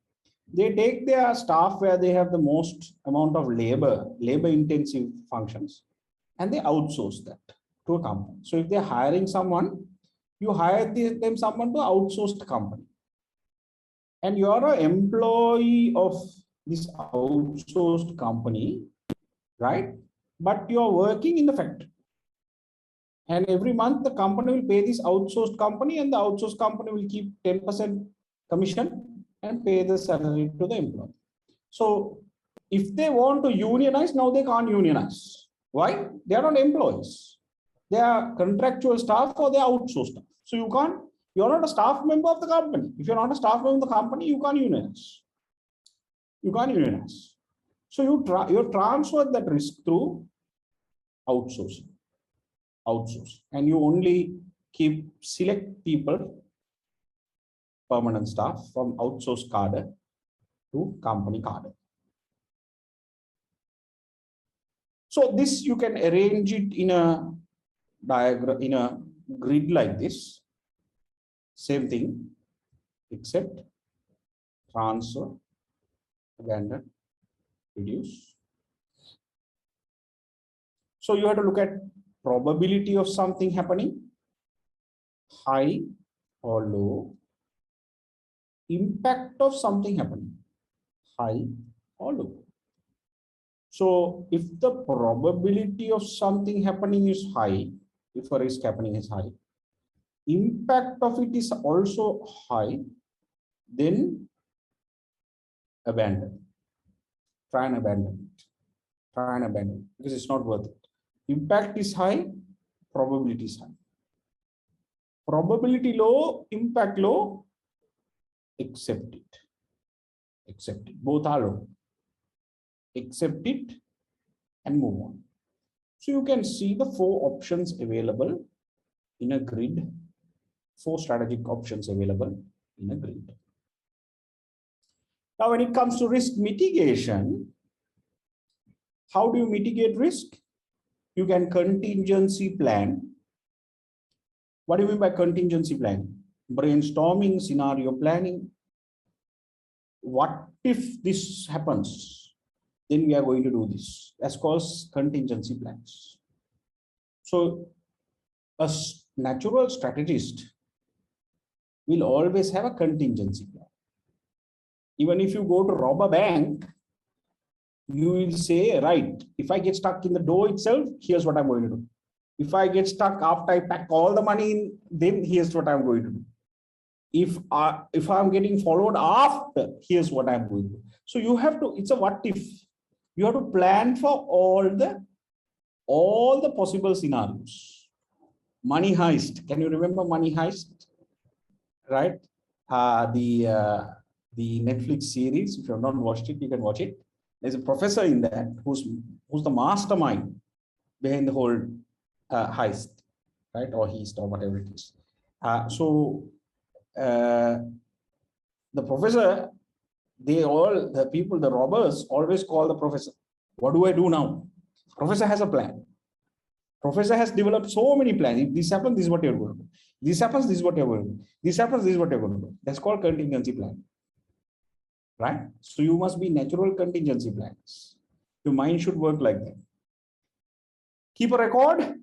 Speaker 1: They take their staff where they have the most amount of labor intensive functions, and they outsource that to a company. So if they're hiring someone, you hire them someone to outsourced company. And you're an employee of this outsourced company, right? But you're working in the factory. And every month the company will pay this outsourced company, and the outsourced company will keep 10% commission and pay the salary to the employee. So if they want to unionize, now they can't unionize. Why? They are not employees. They are contractual staff or they are outsourced staff. So you're not a staff member of the company. If you're not a staff member of the company, you can't unionize. You can't unionize. So you transfer that risk through outsourcing. And you only select people, permanent staff, from outsourced cadre to company cadre. So this, you can arrange it in a diagram, in a grid like this. Same thing, except transfer, abandon, reduce. So you have to look at probability of something happening, high or low, impact of something happening, high or low. So if the probability of something happening is high, if a risk happening is high, impact of it is also high, then abandon. Try and abandon it. Try and abandon it, because it's not worth it. Impact is high, probability is high. Probability low, impact low, accept it. Accept it. Both are low. Accept it and move on. So you can see the 4 options available in a grid, 4 strategic options available in a grid. Now, when it comes to risk mitigation, how do you mitigate risk? You can contingency plan. What do you mean by contingency plan? Brainstorming, scenario planning. What if this happens? Then we are going to do this. That's called contingency plans. So a natural strategist will always have a contingency plan. Even if you go to rob a bank, you will say, right, if I get stuck in the door itself, here's what I'm going to do. If I get stuck after I pack all the money in, then here's what I'm going to do. If I'm getting followed after, here's what I'm going to do. So you have to, it's a what if. You have to plan for all the possible scenarios. Money heist. Can you remember money heist? Right? The Netflix series. If you have not watched it, you can watch it. There's a professor in that who's the mastermind behind the whole heist, right? Or heist, or whatever it is. The professor, the robbers always call the professor. What do I do now? Professor has a plan. Professor has developed so many plans. If this happens, this is what you're going to do. This happens, this is what you're going to do. This happens, this is what you're going to do. That's called contingency plan. Right? So you must be natural contingency plans. Your mind should work like that. Keep a record,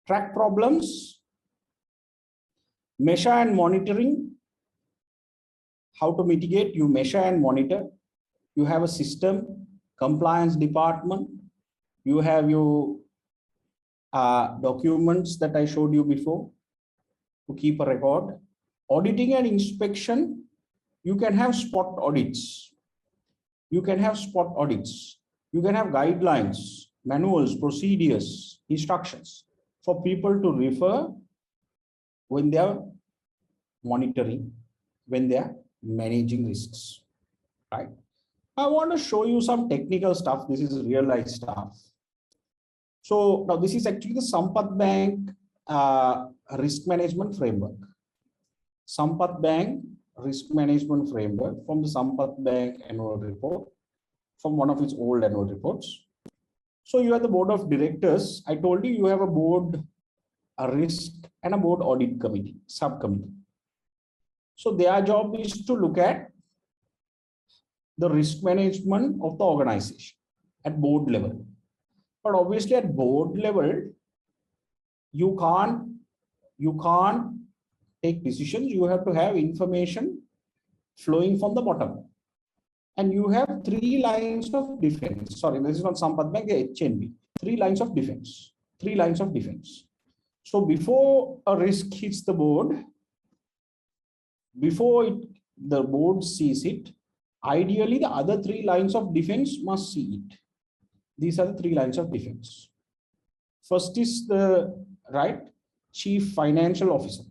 Speaker 1: track problems, measure and monitoring. How to mitigate? You measure and monitor. You have a system, compliance department. You have your documents that I showed you before to keep a record. auditing and inspection, you can have spot audits. You can have spot audits. You can have guidelines, manuals, procedures, instructions for people to refer when they are monitoring, when they are managing risks, right? I want to show you some technical stuff. This is real life stuff. So now this is actually the Sampath Bank risk management framework. Sampath Bank risk management framework from the Sampath Bank annual report, from one of its old annual reports. So you have the board of directors. I told you have a board, a risk and a board audit committee, subcommittee. So their job is to look at the risk management of the organization at board level. But obviously at board level, you can't take decisions. You have to have information flowing from the bottom. And you have 3 lines of defense. Sorry, this is not Sampath Bank, the HNB. 3 lines of defense. 3 lines of defense. So before a risk hits the board, before the board sees it, ideally the other 3 lines of defense must see it. These are the 3 lines of defense. First is the chief financial officer,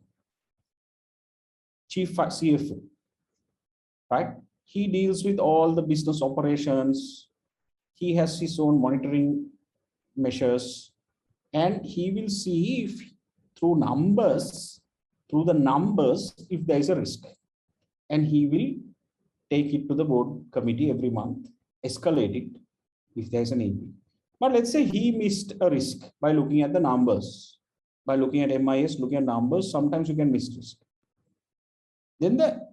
Speaker 1: chief CFO, right? He deals with all the business operations. He has his own monitoring measures, and he will see if through the numbers, if there is a risk, and he will take it to the board committee every month, escalate it if there is an need. But let's say he missed a risk by looking at the numbers, by looking at MIS, looking at numbers. Sometimes you can miss risk. Then the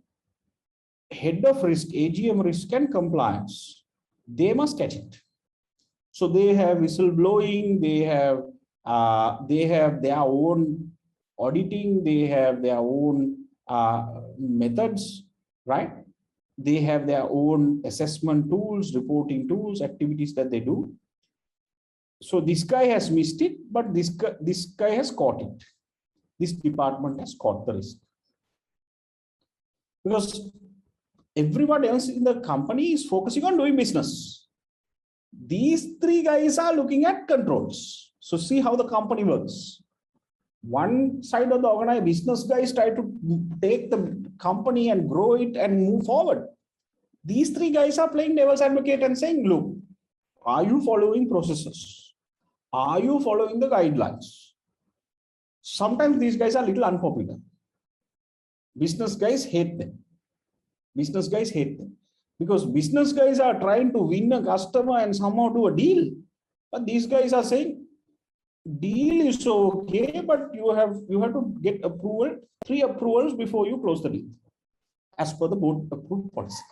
Speaker 1: head of risk, AGM risk and compliance, they must catch it. So they have whistleblowing, they have their own auditing, they have their own methods, right? They have their own assessment tools, reporting tools, activities that they do. So this guy has missed it, but this guy has caught it. This department has caught the risk. Because everyone else in the company is focusing on doing business. These 3 guys are looking at controls. So see how the company works. One side of the organized business guys try to take the company and grow it and move forward. These 3 guys are playing devil's advocate and saying, look, are you following processes? Are you following the guidelines? Sometimes these guys are a little unpopular. Business guys hate them. Business guys hate them because business guys are trying to win a customer and somehow do a deal. But these guys are saying, deal is okay, but you have to get approval, 3 approvals before you close the deal, as per the board approved policy.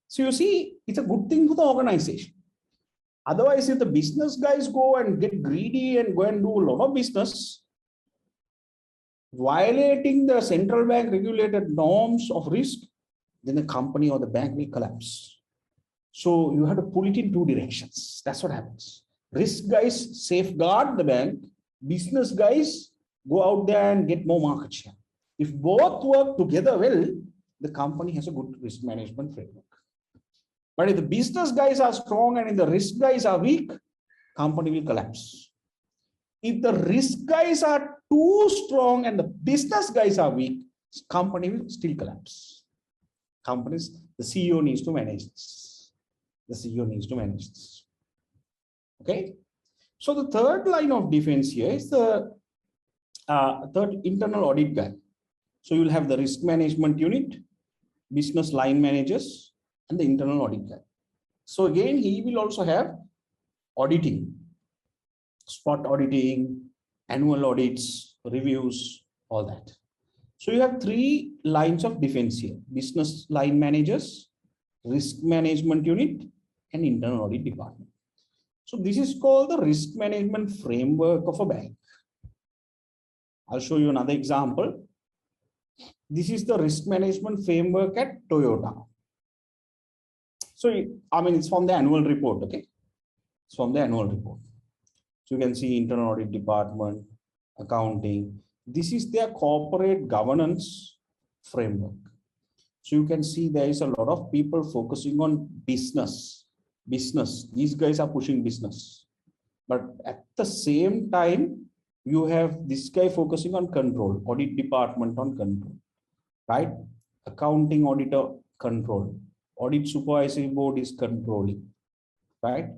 Speaker 1: So you see, it's a good thing for the organization. Otherwise, if the business guys go and get greedy and go and do a lot of business, violating the central bank regulated norms of risk, then the company or the bank will collapse. So you have to pull it in 2 directions. That's what happens. Risk guys safeguard the bank. Business guys go out there and get more market share. If both work together well, the company has a good risk management framework. But if the business guys are strong and if the risk guys are weak, company will collapse. If the risk guys are too strong and the business guys are weak, company will still collapse. Companies, the CEO needs to manage this. The CEO needs to manage this. Okay. So the third line of defense here is the third internal audit guy. So you'll have the risk management unit, business line managers, and the internal audit guy. So again, he will also have auditing, spot auditing, annual audits, reviews, all that. So you have 3 lines of defense here: business line managers, risk management unit, and internal audit department. So this is called the risk management framework of a bank. I'll show you another example. This is the risk management framework at Toyota. So, I mean, it's from the annual report, okay? It's from the annual report. So you can see internal audit department, accounting. This is their corporate governance framework. So you can see there is a lot of people focusing on business. These guys are pushing business. But at the same time, you have this guy focusing on control, audit department on control, right? Accounting auditor control, audit supervisory board is controlling, right?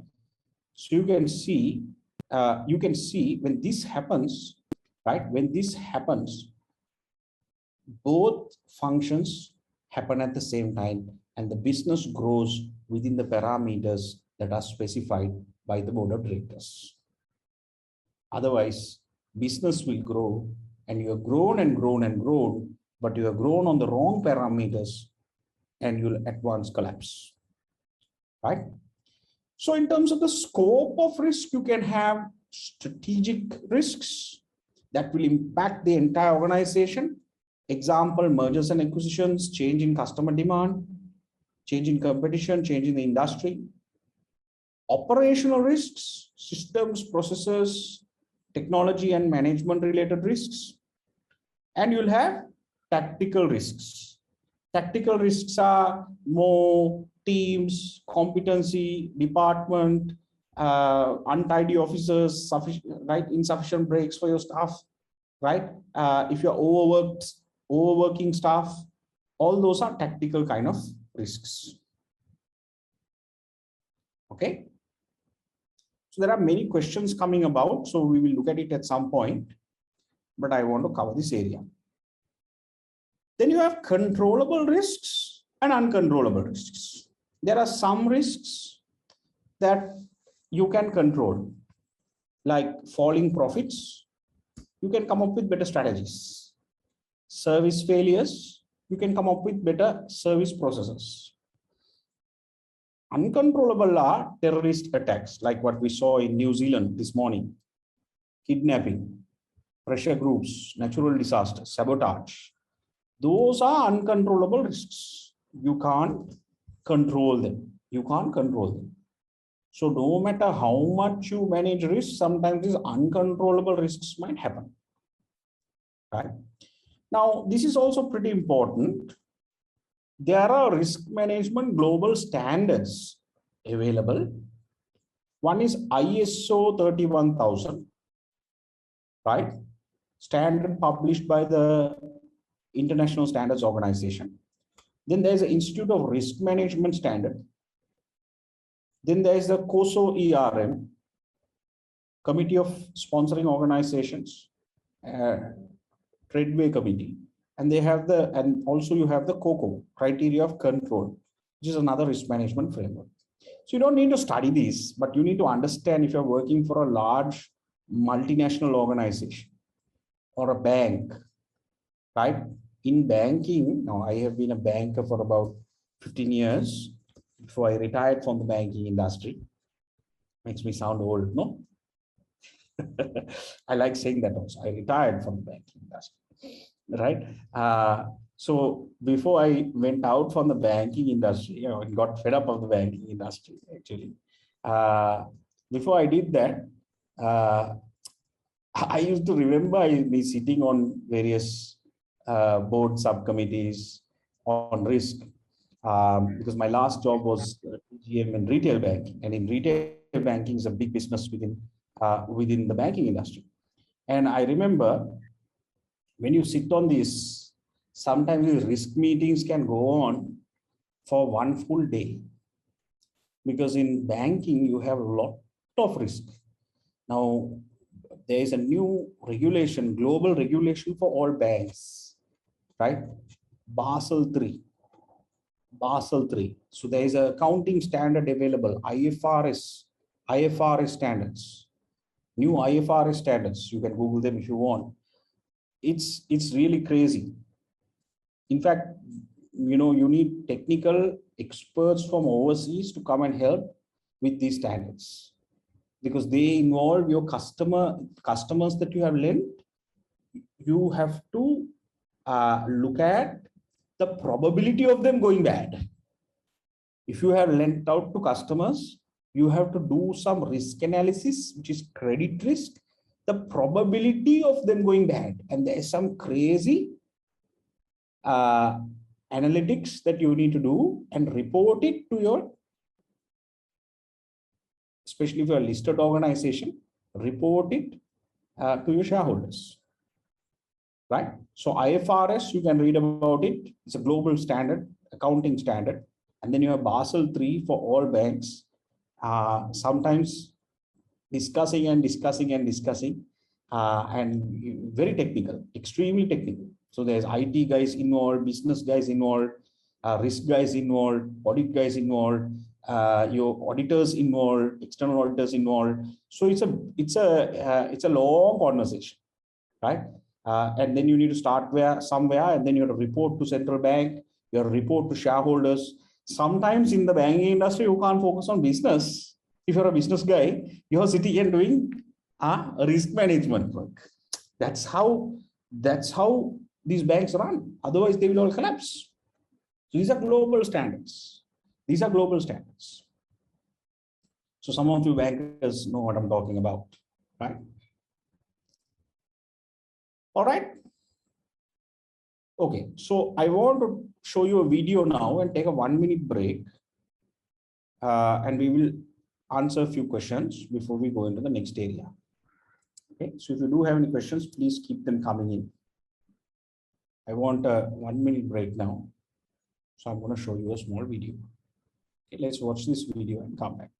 Speaker 1: So you can see when this happens, right? When this happens, both functions happen at the same time and the business grows within the parameters that are specified by the board of directors. Otherwise, business will grow and you have grown and grown and grown, but you have grown on the wrong parameters and you'll at once collapse, right? So in terms of the scope of risk, you can have strategic risks that will impact the entire organization. Example, mergers and acquisitions, change in customer demand, change in competition, change in the industry. Operational risks, systems, processes, technology and management related risks. And you'll have tactical risks. Tactical risks are more teams, competency, department, untidy officers, right? Insufficient breaks for your staff, right? If you're overworking staff, all those are tactical kind of risks. Okay. So there are many questions coming about, so we will look at it at some point, but I want to cover this area. Then you have controllable risks and uncontrollable risks. There are some risks that you can control, like falling profits. You can come up with better strategies. Service failures, you can come up with better service processes. Uncontrollable are terrorist attacks, like what we saw in New Zealand this morning, kidnapping, pressure groups, natural disasters, sabotage. Those are uncontrollable risks. You can't control them. So no matter how much you manage risks, sometimes these uncontrollable risks might happen. Right? Now, this is also pretty important. There are risk management global standards available. One is ISO 31000, right? Standard published by the International Standards Organization. Then there's the Institute of Risk Management Standard. Then there's the COSO ERM, Committee of Sponsoring Organizations, Tradeway Committee. And they have and also you have the COCO, Criteria of Control, which is another risk management framework. So you don't need to study these, but you need to understand if you're working for a large multinational organization or a bank, right? In banking, now I have been a banker for about 15 years before I retired from the banking industry. Makes me sound old, no? I like saying that also. I retired from the banking industry. Right. So before I went out from the banking industry, and got fed up of the banking industry, actually, before I did that, I used to remember me sitting on various board subcommittees on risk, because my last job was GM in retail banking, and in retail banking is a big business within the banking industry. And I remember, when you sit on this, sometimes these risk meetings can go on for one full day, because in banking you have a lot of risk. Now there is a new regulation, global regulation for all banks, right? Basel III. So there is a accounting standard available, IFRS standards, new IFRS standards. You can Google them if you want. It's really crazy. In fact, you need technical experts from overseas to come and help with these standards, because they involve your customers that you have lent. You have to look at the probability of them going bad. If you have lent out to customers, you have to do some risk analysis, which is credit risk, the probability of them going bad. And there is some crazy analytics that you need to do and report it to your, especially if you're a listed organization, report it to your shareholders, right? So IFRS, you can read about it. It's a global standard, accounting standard. And then you have Basel III for all banks. Sometimes discussing and very technical, extremely technical. So there's IT guys involved, business guys involved, risk guys involved, audit guys involved, your auditors involved, external auditors involved. So it's a long conversation, right? And then you need to start somewhere, and then you have to report to central bank, you have to report to shareholders. Sometimes in the banking industry, you can't focus on business. If you're a business guy, you're sitting and doing risk management work. That's how these banks run. Otherwise, they will all collapse. So these are global standards. These are global standards. So some of you bankers know what I'm talking about, right? All right. Okay, so I want to show you a video now and take a 1-minute break. And we will answer a few questions before we go into the next area. Okay, so if you do have any questions, please keep them coming in. I want a 1-minute break now. So I'm going to show you a small video. Okay, let's watch this video and come back.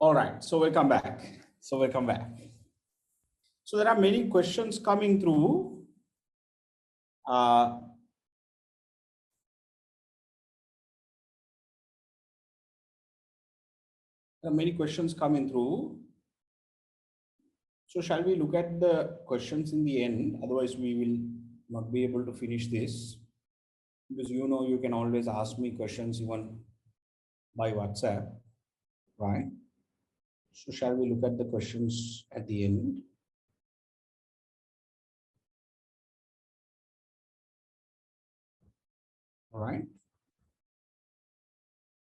Speaker 1: All right, so welcome back. So there are many questions coming through. There are many questions coming through. So shall we look at the questions in the end? Otherwise, we will not be able to finish this. Because you can always ask me questions even by WhatsApp, right? So shall we look at the questions at the end? All right.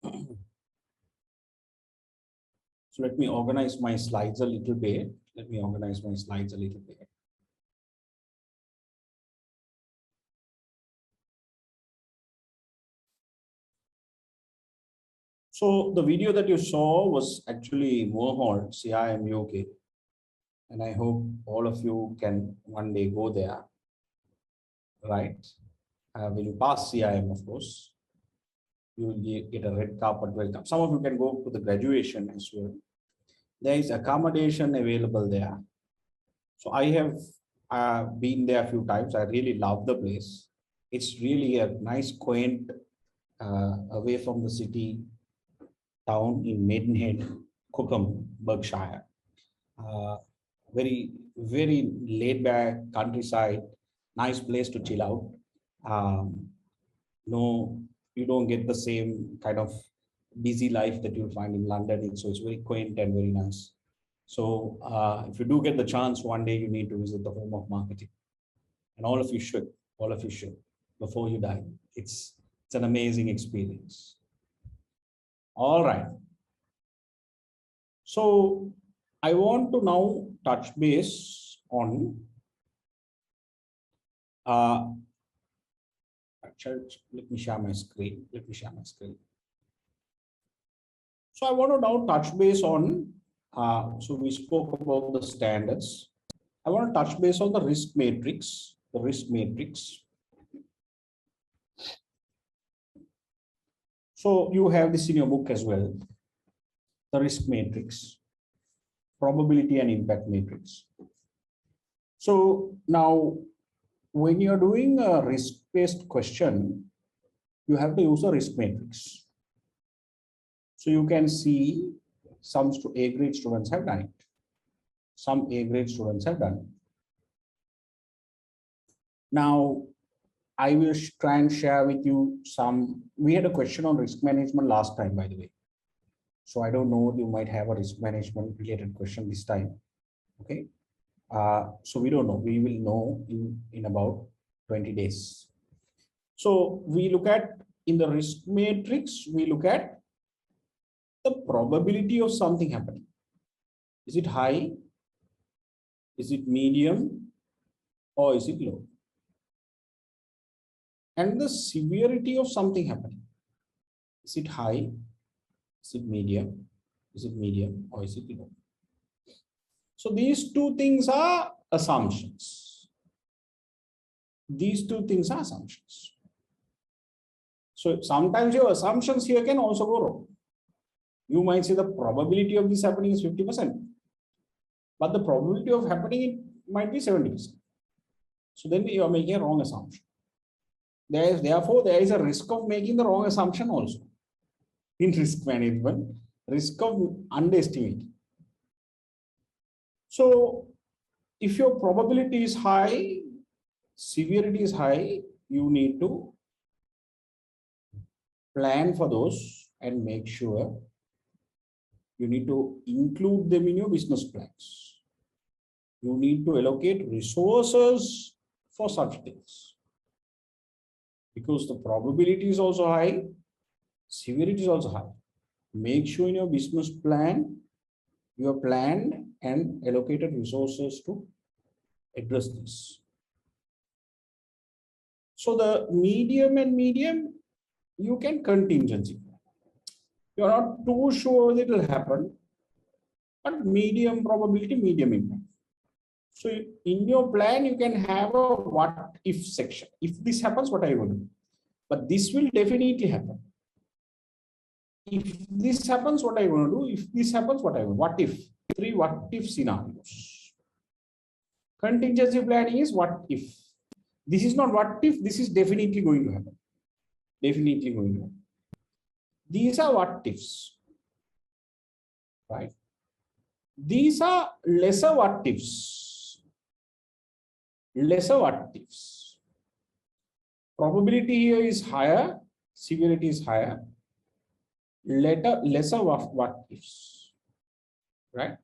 Speaker 1: So let me organize my slides a little bit. So the video that you saw was actually Mohol, CIM UK. And I hope all of you can one day go there, right? When you pass CIM, of course, you will get a red carpet welcome. Some of you can go to the graduation as well. There is accommodation available there. So I have been there a few times. I really love the place. It's really a nice, quaint, away from the city town in Maidenhead, Cookham, Berkshire. Very, very laid back countryside, nice place to chill out. No, you don't get the same kind of busy life that you'll find in London. So it's very quaint and very nice. So if you do get the chance, one day you need to visit the home of marketing. And all of you should, before you die. It's an amazing experience. All right. So I want to now touch base on let me share my screen. So I want to now touch base on, so we spoke about the standards. I want to touch base on the risk matrix, So you have this in your book as well, the risk matrix, probability and impact matrix. So now when you're doing a risk-based question, you have to use a risk matrix. So you can see some A-grade students have done it. Some A-grade students have done it. Now, I will try and share with you some. We had a question on risk management last time, by the way. So I don't know, you might have a risk management related question this time. Okay. So we don't know. We will know in about 20 days. So we look at, in the risk matrix, we look at the probability of something happening. Is it high? Is it medium? Or is it low? And the severity of something happening. Is it high? Is it medium? Or is it low? So these two things are assumptions. So sometimes your assumptions here can also go wrong. You might say the probability of this happening is 50%, but the probability of happening it might be 70%. So then you are making a wrong assumption. Therefore, there is a risk of making the wrong assumption also. In risk management, risk of underestimating. So if your probability is high, severity is high, you need to plan for those and make sure you need to include them in your business plans. You need to allocate resources for such things. Because the probability is also high, severity is also high. Make sure in your business plan, you have planned and allocated resources to address this. So the medium, you can contingency. You're not too sure it will happen, but medium probability, medium impact. So in your plan, you can have a what if section. If this happens, what I will do? But this will definitely happen. if this happens, what I want to do? If this happens, what I want? What if? 3 what if scenarios. Contingency planning is what if. This is not what if, this is definitely going to happen. Definitely going to happen. These are what ifs, right? These are lesser what ifs. Lesser what ifs. Probability here is higher, severity is higher. Lesser what ifs, right?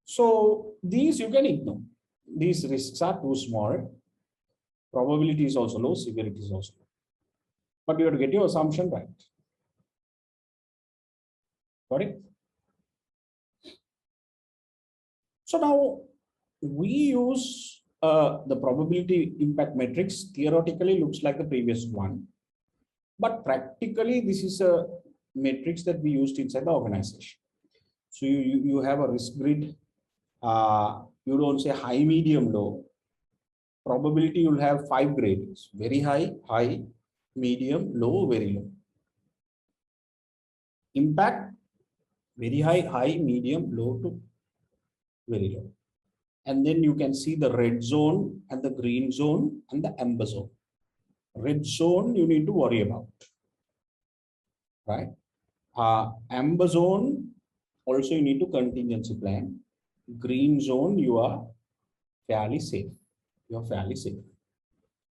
Speaker 1: So these you can ignore. These risks are too small. Probability is also low, severity is also low. But you have to get your assumption right. Got it? So now we use the probability impact matrix. Theoretically looks like the previous one, but practically this is a matrix that we used inside the organization. So you have a risk grid. You don't say high, medium, low. Probability you'll have 5 grades: very high, high, medium, low, very low. Impact, very high, high, medium, low to very low. And then you can see the red zone and the green zone and the amber zone. Red zone you need to worry about, right? Amber zone also you need to contingency plan. Green zone you are fairly safe. You are fairly safe.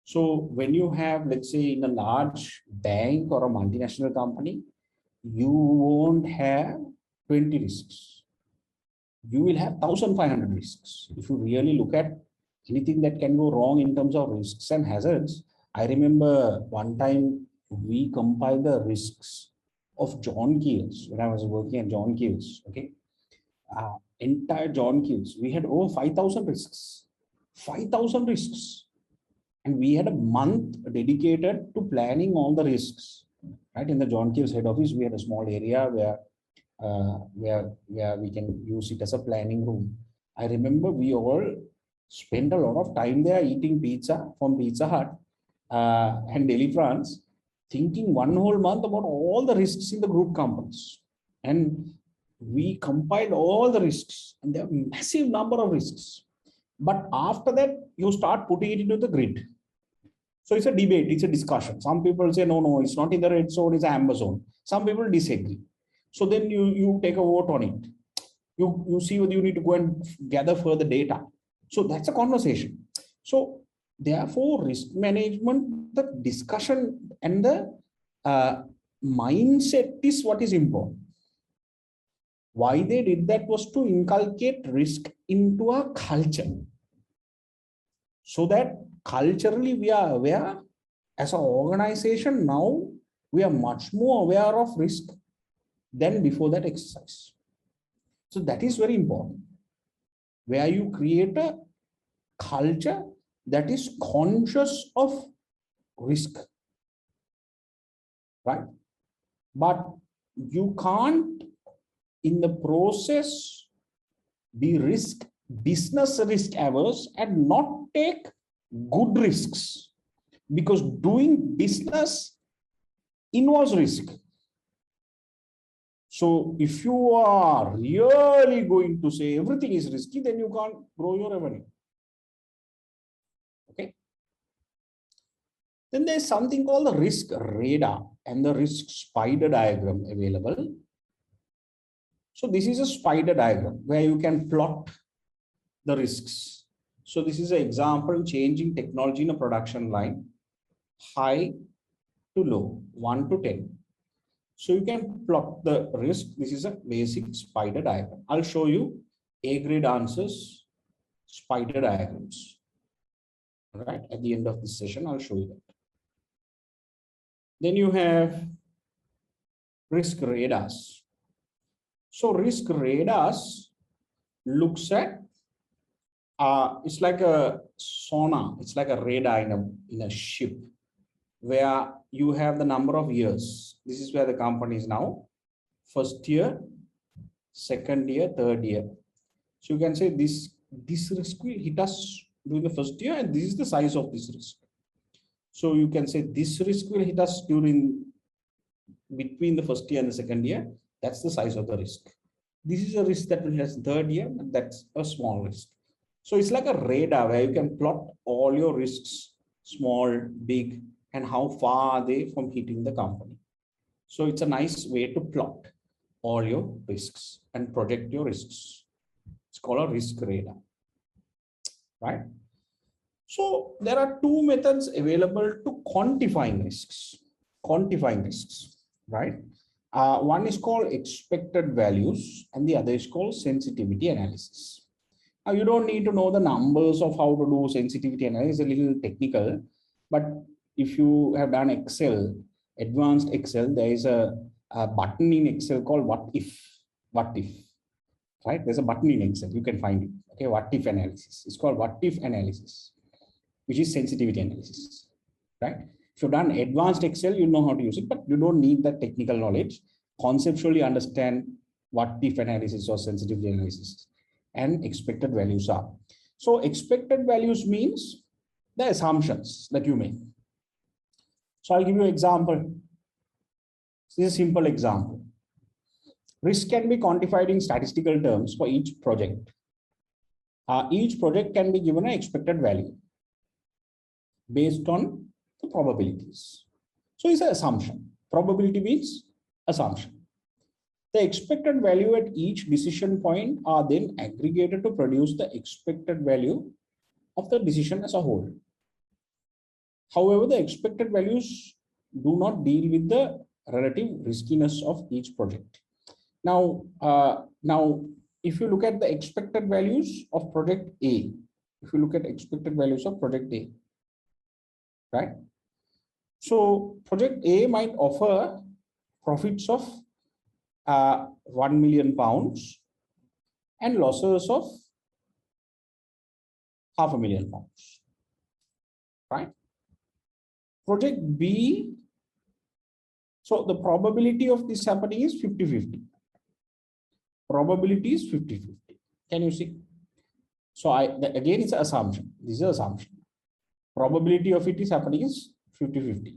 Speaker 1: So when you have, let's say, in a large bank or a multinational company, you won't have 20 risks. You will have 1,500 risks. If you really look at anything that can go wrong in terms of risks and hazards, I remember one time we compiled the risks of John Keels when I was working at John Keels. Okay, entire John Keels, we had over 5,000 risks. 5,000 risks. And we had a month dedicated to planning all the risks. Right, in the John Keels head office, we had a small area where we can use it as a planning room. I remember we all spent a lot of time there eating pizza from Pizza Hut and Delhi, France, thinking one whole month about all the risks in the group companies. And we compiled all the risks, and there are massive number of risks. But after that, you start putting it into the grid. So it's a debate, it's a discussion. Some people say, no, it's not in the red zone, it's an amber zone. Some people disagree. So then you take a vote on it. You see whether you need to go and gather further data. So that's a conversation. So therefore, risk management, the discussion and the mindset is what is important. Why they did that was to inculcate risk into our culture. So that culturally we are aware as an organization. Now we are much more aware of risk than before that exercise. So that is very important, where you create a culture that is conscious of risk, right? But you can't in the process be business risk averse and not take good risks, because doing business involves risk. So if you are really going to say everything is risky, then you can't grow your revenue. Okay. Then there's something called the risk radar and the risk spider diagram available. So this is a spider diagram where you can plot the risks. So this is an example: changing technology in a production line, high to low, 1 to 10. So you can plot the risk. This is a basic spider diagram. I'll show you A grade answers, spider diagrams. All right, at the end of this session, I'll show you that. Then you have risk radars. So risk radars looks at it's like a sonar, it's like a radar in a ship, where you have the number of years. This is where the company is now: first year, second year, third year. So you can say this risk will hit us during the first year, and this is the size of this risk. So you can say this risk will hit us during between the first year and the second year, that's the size of the risk. This is a risk that will has third year, but that's a small risk. So it's like a radar where you can plot all your risks, small, big, and how far are they from hitting the company. So it's a nice way to plot all your risks and project your risks. It's called a risk radar, right? So there are two methods available to quantifying risks. Right? One is called expected values and the other is called sensitivity analysis. Now you don't need to know the numbers of how to do sensitivity analysis, it's a little technical, but if you have done Excel, advanced Excel, there is a button in Excel called what if, right? There's a button in Excel, you can find it. Okay, what if analysis. It's called what if analysis, which is sensitivity analysis, right? If you've done advanced Excel, you know how to use it, but you don't need that technical knowledge. Conceptually understand what if analysis or sensitivity analysis and expected values are. So expected values means the assumptions that you make. So I'll give you an example. This is a simple example. Risk can be quantified in statistical terms for each project. Each project can be given an expected value based on the probabilities. So it's an assumption. Probability means assumption. The expected value at each decision point are then aggregated to produce the expected value of the decision as a whole. However, the expected values do not deal with the relative riskiness of each project. Now, if you look at the expected values of project A, right? So project A might offer profits of 1 million pounds and losses of £500,000, right? Project B, so the probability of this happening is 50-50. Probability is 50-50. Can you see? So again, it's an assumption. This is an assumption. Probability of it is happening is 50-50.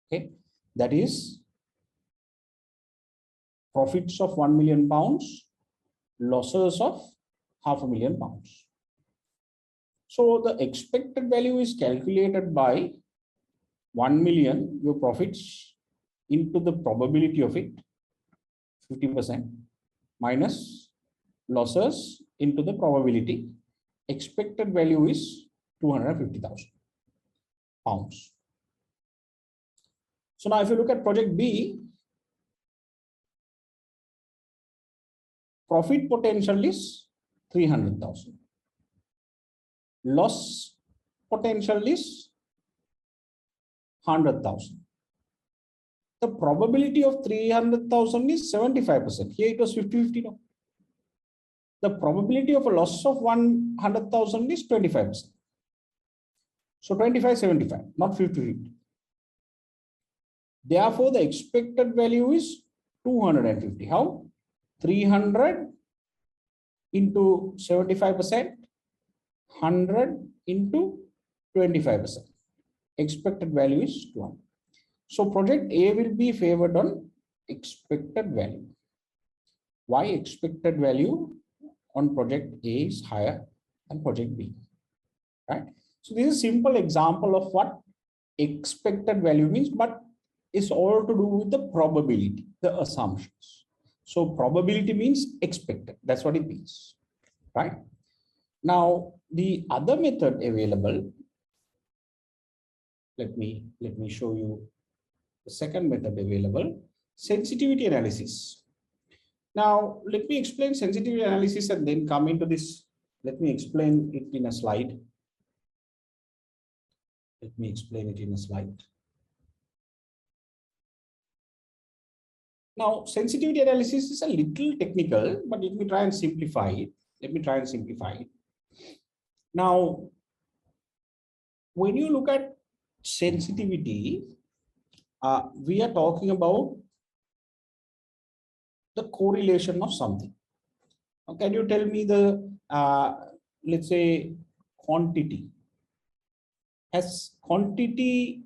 Speaker 1: Okay, that is profits of 1 million pounds, losses of £500,000. So the expected value is calculated by 1 million, your profits, into the probability of it, 50%, minus losses into the probability. Expected value is 250,000 pounds. So now if you look at project B, profit potential is 300,000. Loss potential is 100,000. The probability of 300,000 is 75%. Here it was 50-50. No? The probability of a loss of 100,000 is 25%. So 25-75, not 50-50. Therefore, the expected value is 250. How? 300 into 75%, 100 into 25%. Expected value is 200. So project A will be favored on expected value. Why expected value on project A is higher than project B, right? So this is a simple example of what expected value means, but it's all to do with the probability, the assumptions. So probability means expected. That's what it means, right? Now, the other method available, let me show you the second method available, sensitivity analysis. Now, let me explain sensitivity analysis and then come into this. Let me explain it in a slide. Now, sensitivity analysis is a little technical, but let me try and simplify it. Now, when you look at sensitivity, we are talking about the correlation of something. Now, can you tell me the, let's say, quantity? As quantity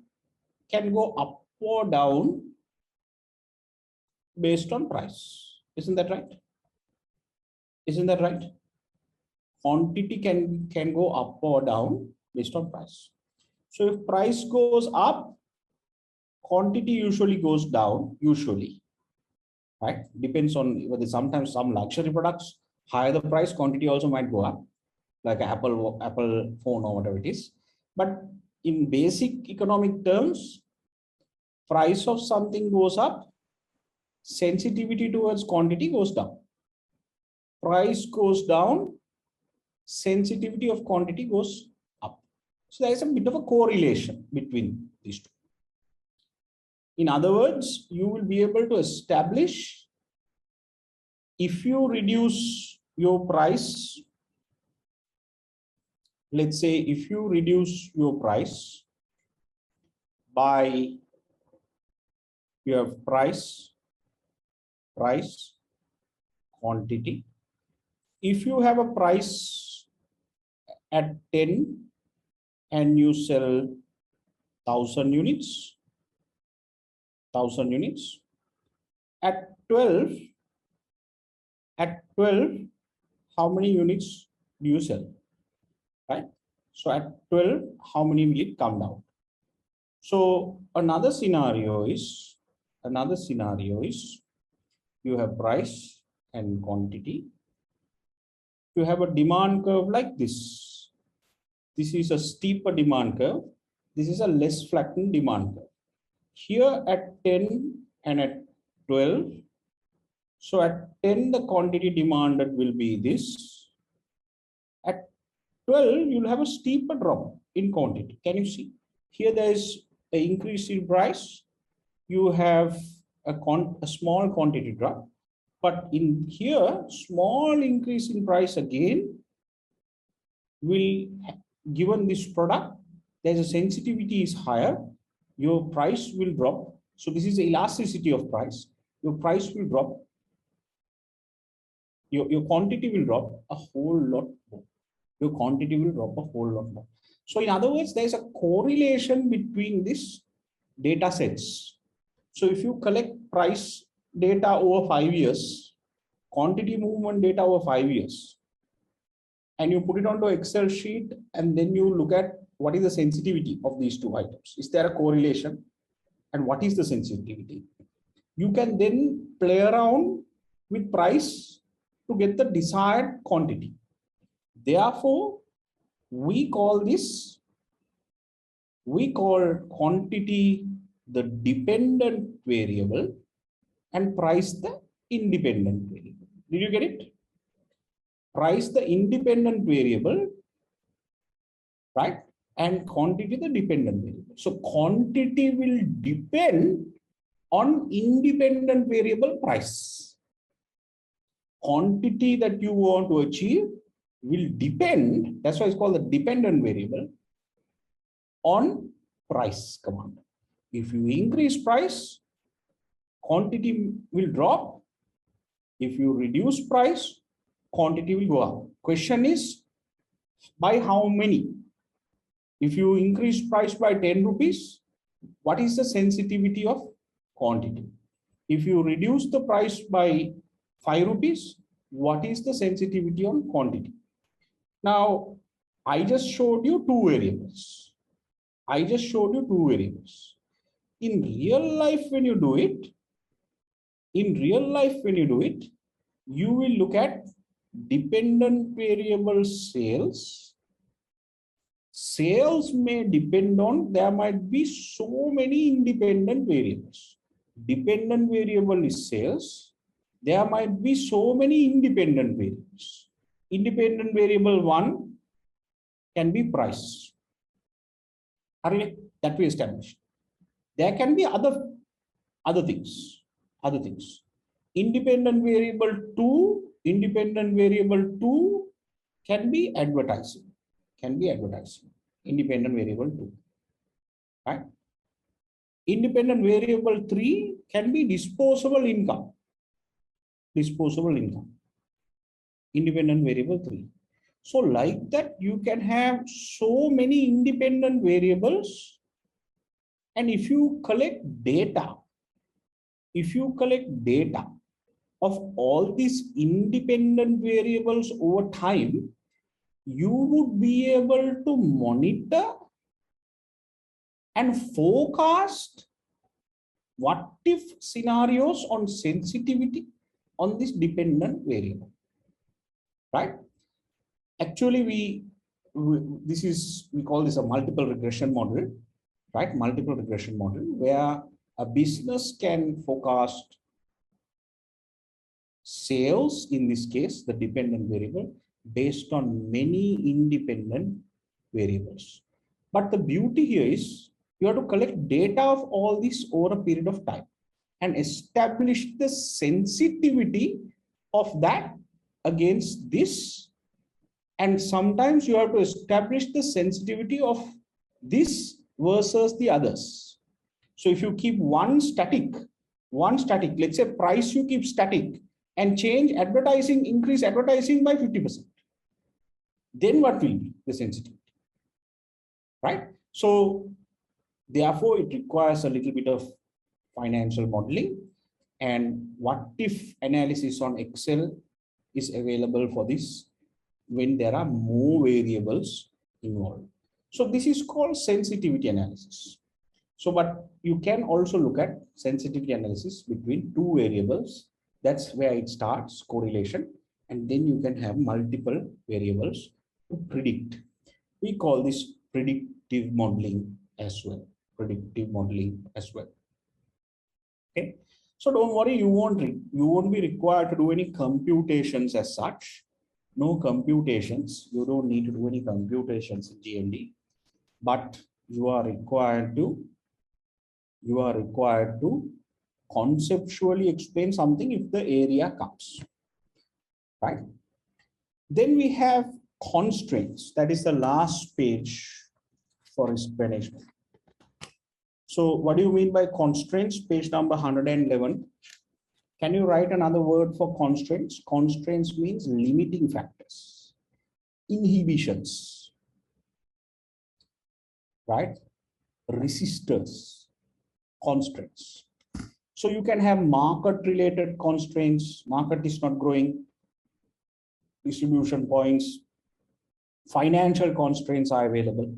Speaker 1: can go up or down based on price. Isn't that right? Isn't that right? Quantity can go up or down based on price. So if price goes up, quantity usually goes down, usually, right? Depends on whether sometimes some luxury products, higher the price, quantity also might go up, like Apple phone or whatever it is. But in basic economic terms, price of something goes up, sensitivity towards quantity goes down. Price goes down, sensitivity of quantity goes up. So there is a bit of a correlation between these two. In other words, you will be able to establish if you reduce your price, let's say if you reduce your price by, you have price, quantity. If you have a price at 10 and you sell 1,000 units, at 12, how many units do you sell, right? So at 12, how many will it come down? So another scenario is you have price and quantity. You have a demand curve like this. This is a steeper demand curve. This is a less flattened demand curve. Here at 10 and at 12. So at 10, the quantity demanded will be this. At 12, you'll have a steeper drop in quantity. Can you see? Here there is an increase in price. You have a small quantity drop. But in here, small increase in price again will, given this product, there's a sensitivity is higher, your price will drop. So this is the elasticity of price. Your price will drop. Your quantity will drop a whole lot more. Your quantity will drop a whole lot more. So in other words, there's a correlation between these data sets. So if you collect price data over 5 years, quantity movement data over 5 years, and you put it onto Excel sheet, and then you look at what is the sensitivity of these two items. Is there a correlation? And what is the sensitivity? You can then play around with price to get the desired quantity. Therefore, we call quantity the dependent variable and price the independent variable. Did you get it? Price the independent variable, right? And quantity the dependent variable. So quantity will depend on independent variable price. Quantity that you want to achieve will depend, that's why it's called the dependent variable, on price command. If you increase price, quantity will drop. If you reduce price, quantity will go up. Question is, by how many? If you increase price by 10 rupees, what is the sensitivity of quantity? If you reduce the price by 5 rupees, what is the sensitivity on quantity? Now, I just showed you two variables. In real life, when you do it, you will look at dependent variable sales. Sales may depend on, there might be so many independent variables. Dependent variable is sales. There might be so many independent variables. Independent variable one can be price. That we established. There can be other things. Independent variable two can be advertising. Independent variable 2, right? Independent variable 3 can be disposable income. Independent variable 3. So like that, you can have so many independent variables. And if you collect data if you collect data of all these independent variables over time, you would be able to monitor and forecast what if scenarios on sensitivity on this dependent variable, right? Actually, we call this a multiple regression model, right? Multiple regression model where a business can forecast sales, in this case, the dependent variable, based on many independent variables. But the beauty here is you have to collect data of all this over a period of time and establish the sensitivity of that against this. And sometimes you have to establish the sensitivity of this versus the others. So if you keep one static, let's say price you keep static and change advertising, increase advertising by 50%, then what will be the sensitivity, right? So therefore, it requires a little bit of financial modeling, and what if analysis on Excel is available for this when there are more variables involved. So this is called sensitivity analysis. So, but you can also look at sensitivity analysis between two variables. That's where it starts, correlation, and then you can have multiple variables to predict. We call this predictive modeling as well. Predictive modeling as well. Okay. So don't worry, you won't be required to do any computations as such. No computations. You don't need to do any computations in GMD, but you are required to conceptually explain something if the area comes, right? Then we have constraints. That is the last page for risk management. So what do you mean by constraints? Page number 111. Can you write another word for constraints? Constraints means limiting factors, inhibitions, right? Resistors, constraints. So you can have market related constraints. Market is not growing, distribution points, financial constraints are available,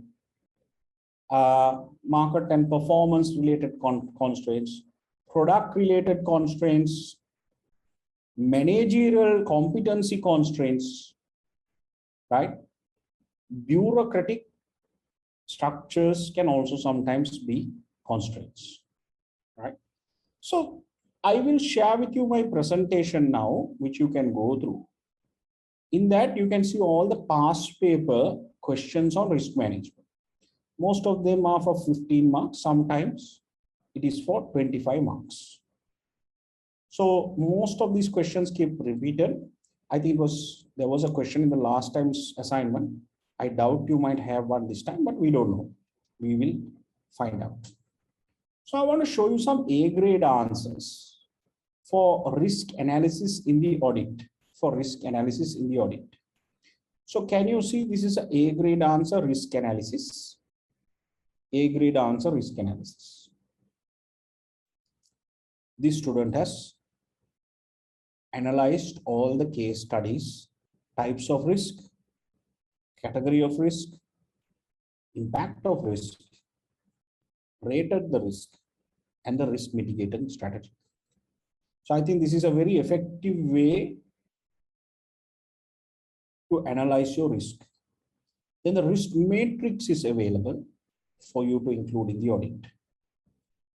Speaker 1: market and performance related constraints, product related constraints, managerial competency constraints, right? Bureaucratic structures can also sometimes be constraints, right? So I will share with you my presentation now, which you can go through. In that, you can see all the past paper questions on risk management. Most of them are for 15 marks. Sometimes it is for 25 marks. So most of these questions keep repeated. I think there was a question in the last time's assignment. I doubt you might have one this time, but we don't know. We will find out. So I want to show you some A grade answers for risk analysis in the audit. So can you see this is an A grade answer, risk analysis. A grade answer, risk analysis. This student has analyzed all the case studies, types of risk, category of risk, impact of risk, rated the risk, and the risk mitigating strategy. So I think this is a very effective way to analyze your risk. Then the risk matrix is available for you to include in the audit.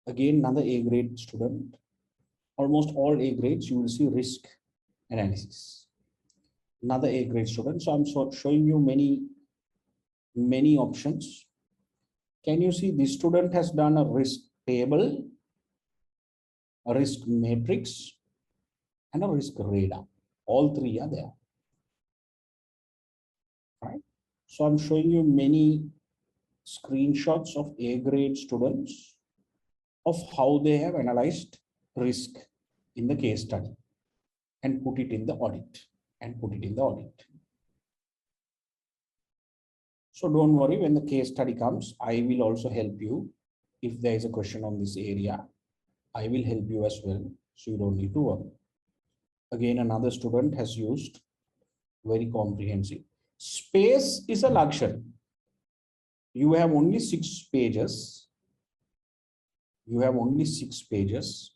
Speaker 1: Again, another A grade student. Almost all A grades, you will see risk analysis. Another A grade student. So I'm showing you many options. Can you see this student has done a risk table, a risk matrix, and a risk radar. All three are there. Right? So I'm showing you many screenshots of A grade students of how they have analyzed risk in the case study and put it in the audit. So don't worry, when the case study comes, I will also help you if there is a question on this area I will help you as well. So you don't need to worry. Again, another student has used very comprehensive. Space is a luxury. You have only 6 pages. You have only 6 pages.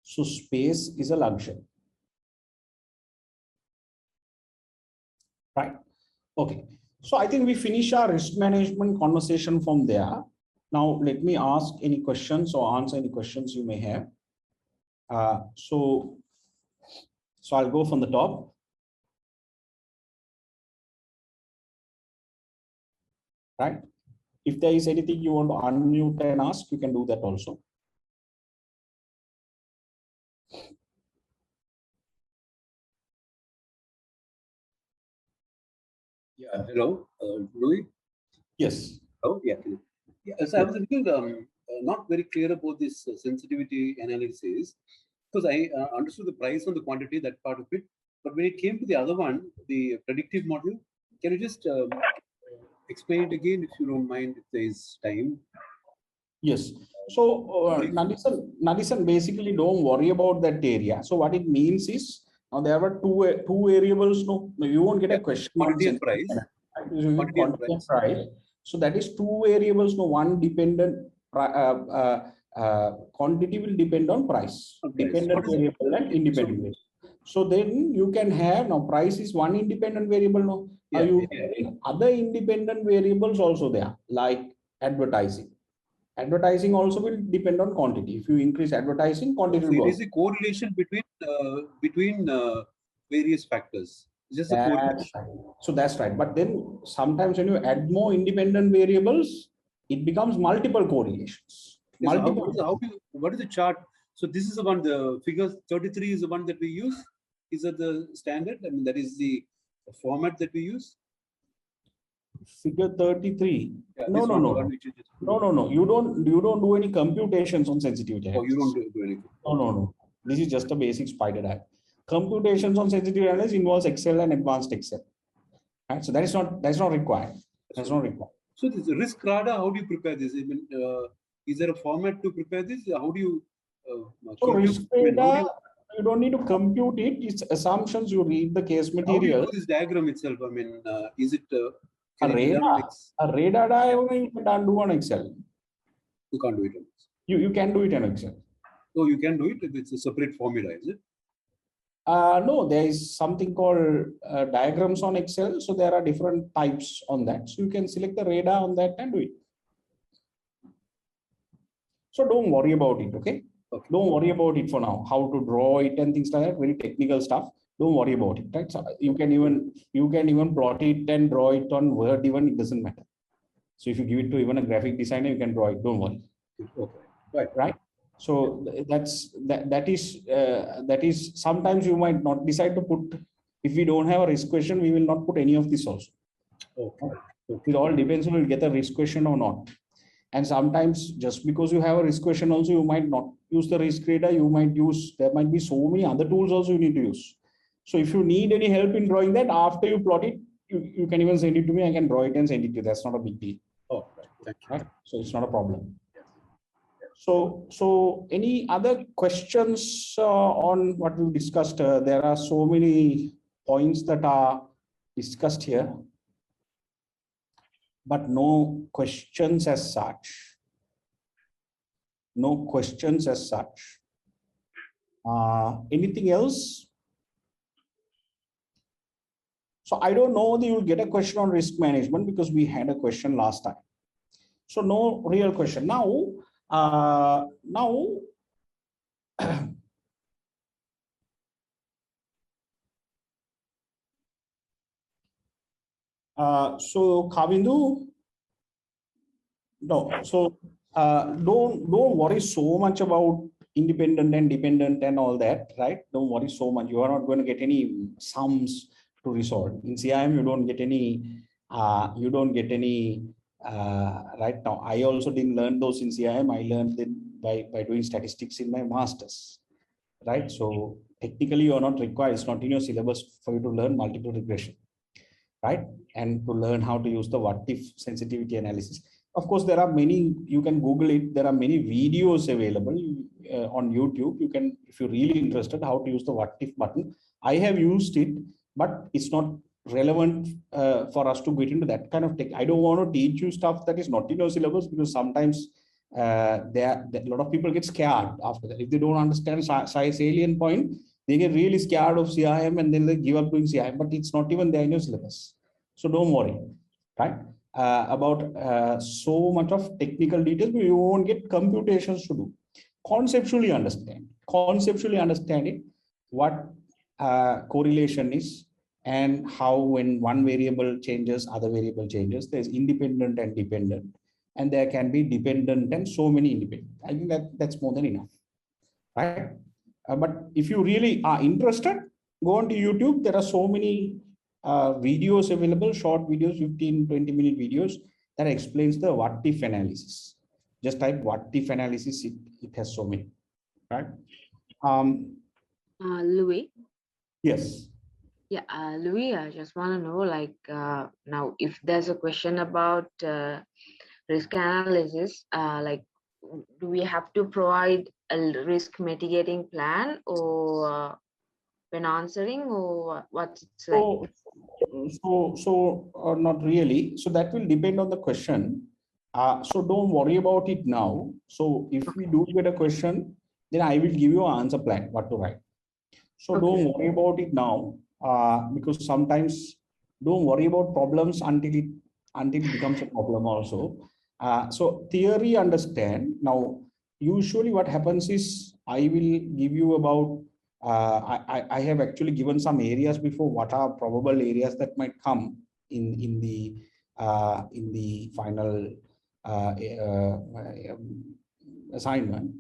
Speaker 1: So space is a luxury. Right? Okay. So I think we finish our risk management conversation from there. Now, let me ask any questions or answer any questions you may have. So I'll go from the top. Right? If there is anything you want to unmute and ask, you can do that also.
Speaker 2: Yeah, hello, Louis.
Speaker 1: Yes.
Speaker 2: Oh, yeah. Yeah, so I was a little not very clear about this sensitivity analysis because I understood the price and the quantity, that part of it. But when it came to the other one, the predictive model, can you just explain it again if you don't mind, if there is time?
Speaker 1: Yes. So Nadison, basically don't worry about that area. So what it means is now there were two variables. No, you won't get a question.
Speaker 2: Quantity and price.
Speaker 1: Quantity and price. So that is 2 variables. No, one dependent quantity will depend on price. Dependent variable and independent variable. So then you can have now price is one independent variable. No, other independent variables also there, like advertising. Advertising also will depend on quantity. If you increase advertising, quantity will go up.
Speaker 2: There is a correlation between various factors. Just a correlation.
Speaker 1: Right. So that's right. But then sometimes when you add more independent variables, it becomes multiple correlations.
Speaker 2: Yes, what is the chart? So this is the one, the figure 33 is the one that we use. Is that the standard? I mean, that is the format that we use.
Speaker 1: Figure 33.
Speaker 2: Yeah,
Speaker 1: no. You don't do any computations on sensitivity.
Speaker 2: Oh, you don't do anything.
Speaker 1: No. This is just a basic spider diagram. Computations on sensitivity analysis involves Excel and advanced Excel. Right? So that's not required. That's not required.
Speaker 2: So this risk radar, how do you prepare this? I mean, is there a format to prepare this? How do you?
Speaker 1: So risk radar, you don't need to compute it. It's assumptions. You read the case material.
Speaker 2: How do you do this diagram itself? I mean, is it
Speaker 1: a radar diagram? You can't do on Excel.
Speaker 2: You can't do it on
Speaker 1: Excel. You can do it on Excel.
Speaker 2: Oh, you can do it. It's a separate formula, is it?
Speaker 1: No, there is something called diagrams on Excel. So there are different types on that. So you can select the radar on that and do it. So don't worry about it, okay? Don't worry about it for now. How to draw it and things like that, very technical stuff. Don't worry about it, right? So you can even plot it and draw it on Word, even it doesn't matter. So if you give it to even a graphic designer, you can draw it. Don't worry.
Speaker 2: Okay.
Speaker 1: Right. So that is sometimes you might not decide to put. If we don't have a risk question, we will not put any of this also.
Speaker 2: Okay.
Speaker 1: It all depends on you get a risk question or not. And sometimes just because you have a risk question also, you might not use the risk radar. You might use, there might be so many other tools also you need to use. So if you need any help in drawing that, after you plot it, you can even send it to me. I can draw it and send it to you. That's not a big deal.
Speaker 2: Oh, right. Thank you.
Speaker 1: Right? So it's not a problem. So any other questions on what we discussed? There are so many points that are discussed here, but no questions as such. No questions as such. Anything else? So I don't know that you'll get a question on risk management because we had a question last time. So no real question. Now, so Kavindu, no. So don't worry so much about independent and dependent and all that, right? Don't worry so much. You are not going to get any sums to resolve. In CIM, you don't get any. Right now. I also didn't learn those in CIM. I learned it by doing statistics in my master's, right? So technically, you are not required. It's not in your syllabus for you to learn multiple regression, right? And to learn how to use the what if sensitivity analysis. Of course, there are many, you can Google it. There are many videos available on YouTube. You can, if you're really interested, how to use the what if button. I have used it, but it's not relevant for us to get into that kind of tech. I don't want to teach you stuff that is not in your syllabus, because sometimes a lot of people get scared after that. If they don't understand salient point, they get really scared of CIM and then they give up doing CIM, but it's not even there in your syllabus. So don't worry, right? About so much of technical details, you won't get computations to do. Conceptually understanding what correlation is, and how when one variable changes, other variable changes. There's independent and dependent, and there can be dependent and so many independent. I think that's more than enough, right? But if you really are interested, go on to YouTube. There are so many videos available, short videos, 15-20 minute videos that explains the what if analysis. Just type what if analysis, it has so many, right?
Speaker 3: Lewie?
Speaker 1: Yes.
Speaker 3: Yeah, Lewie, I just want to know, like, now if there's a question about risk analysis, like, do we have to provide a risk mitigating plan, or when answering, or what's it's like?
Speaker 1: So not really. So that will depend on the question. So don't worry about it now. So if we do get a question, then I will give you an answer plan, what to write. So don't worry about it now, because sometimes don't worry about problems until it becomes a problem also. So theory, understand. Now, usually what happens is I will give you about, I have actually given some areas before, what are probable areas that might come in the final assignment.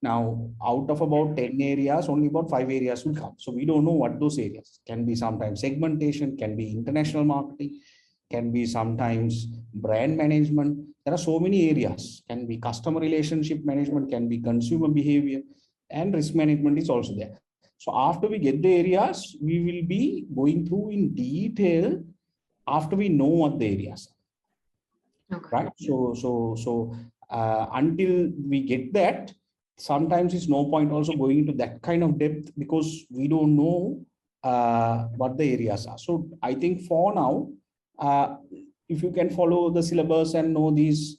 Speaker 1: Now, out of about 10 areas, only about 5 areas will come. So we don't know what those areas can be. Sometimes segmentation, can be international marketing, can be sometimes brand management. There are so many areas. Can be customer relationship management, can be consumer behavior, and risk management is also there. So after we get the areas, we will be going through in detail after we know what the areas are. Okay. Right? So until we get that, sometimes it's no point also going into that kind of depth, because we don't know what the areas are. So I think for now, if you can follow the syllabus and know these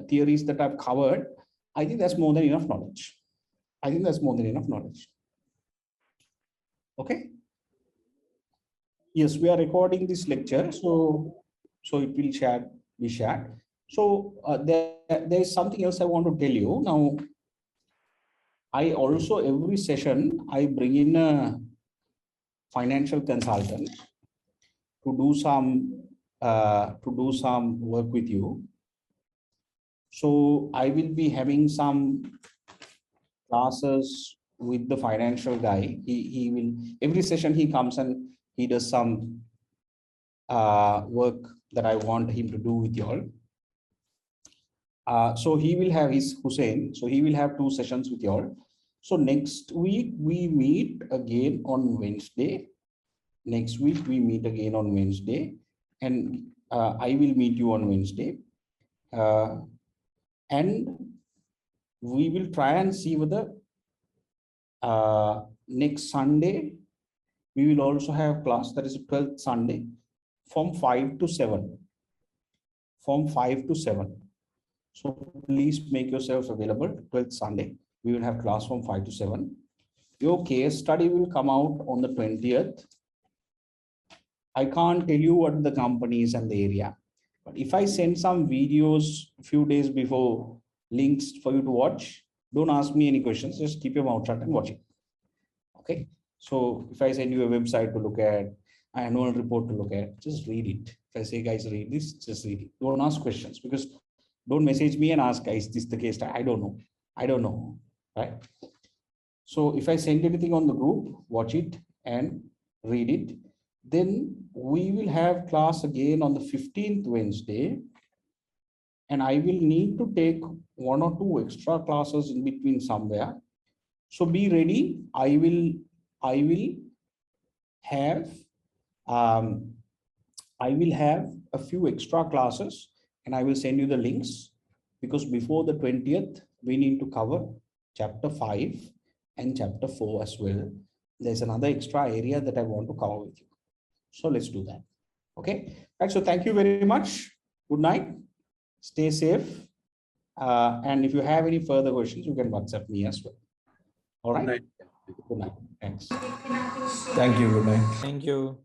Speaker 1: theories that I've covered, I think that's more than enough knowledge. Okay. Yes, we are recording this lecture, so it will be shared. So there is something else I want to tell you. Now, I also, every session, I bring in a financial consultant to do some work with you. So I will be having some classes with the financial guy. He will, every session he comes and he does some work that I want him to do with you all. So he will have his Hussein. So he will have 2 sessions with you all. So next week we meet again on Wednesday. And I will meet you on Wednesday. And we will try and see whether next Sunday we will also have class, that is 12th Sunday, from 5 to 7. So please make yourselves available. 12th Sunday, we will have class from 5 to 7. Your case study will come out on the 20th. I can't tell you what the company is and the area, but if I send some videos a few days before, links for you to watch, don't ask me any questions, just keep your mouth shut and watch it. Okay. So if I send you a website to look at, annual report to look at, just read it. If I say, guys, read this, just read it. Don't ask questions, because don't message me and ask, guys, this is the case. I don't know, right? So if I send anything on the group, watch it and read it. Then we will have class again on the 15th Wednesday. And I will need to take 1 or 2 extra classes in between somewhere. So be ready. I will have a few extra classes and I will send you the links, because before the 20th, we need to cover chapter 5 and chapter 4 as well. There's another extra area that I want to cover with you. So let's do that. Okay. Right. So thank you very much. Good night. Stay safe. And if you have any further questions, you can WhatsApp me as well. All right.
Speaker 2: Good night.
Speaker 1: Good night. Thanks.
Speaker 4: Thank you. Good night.
Speaker 5: Thank you.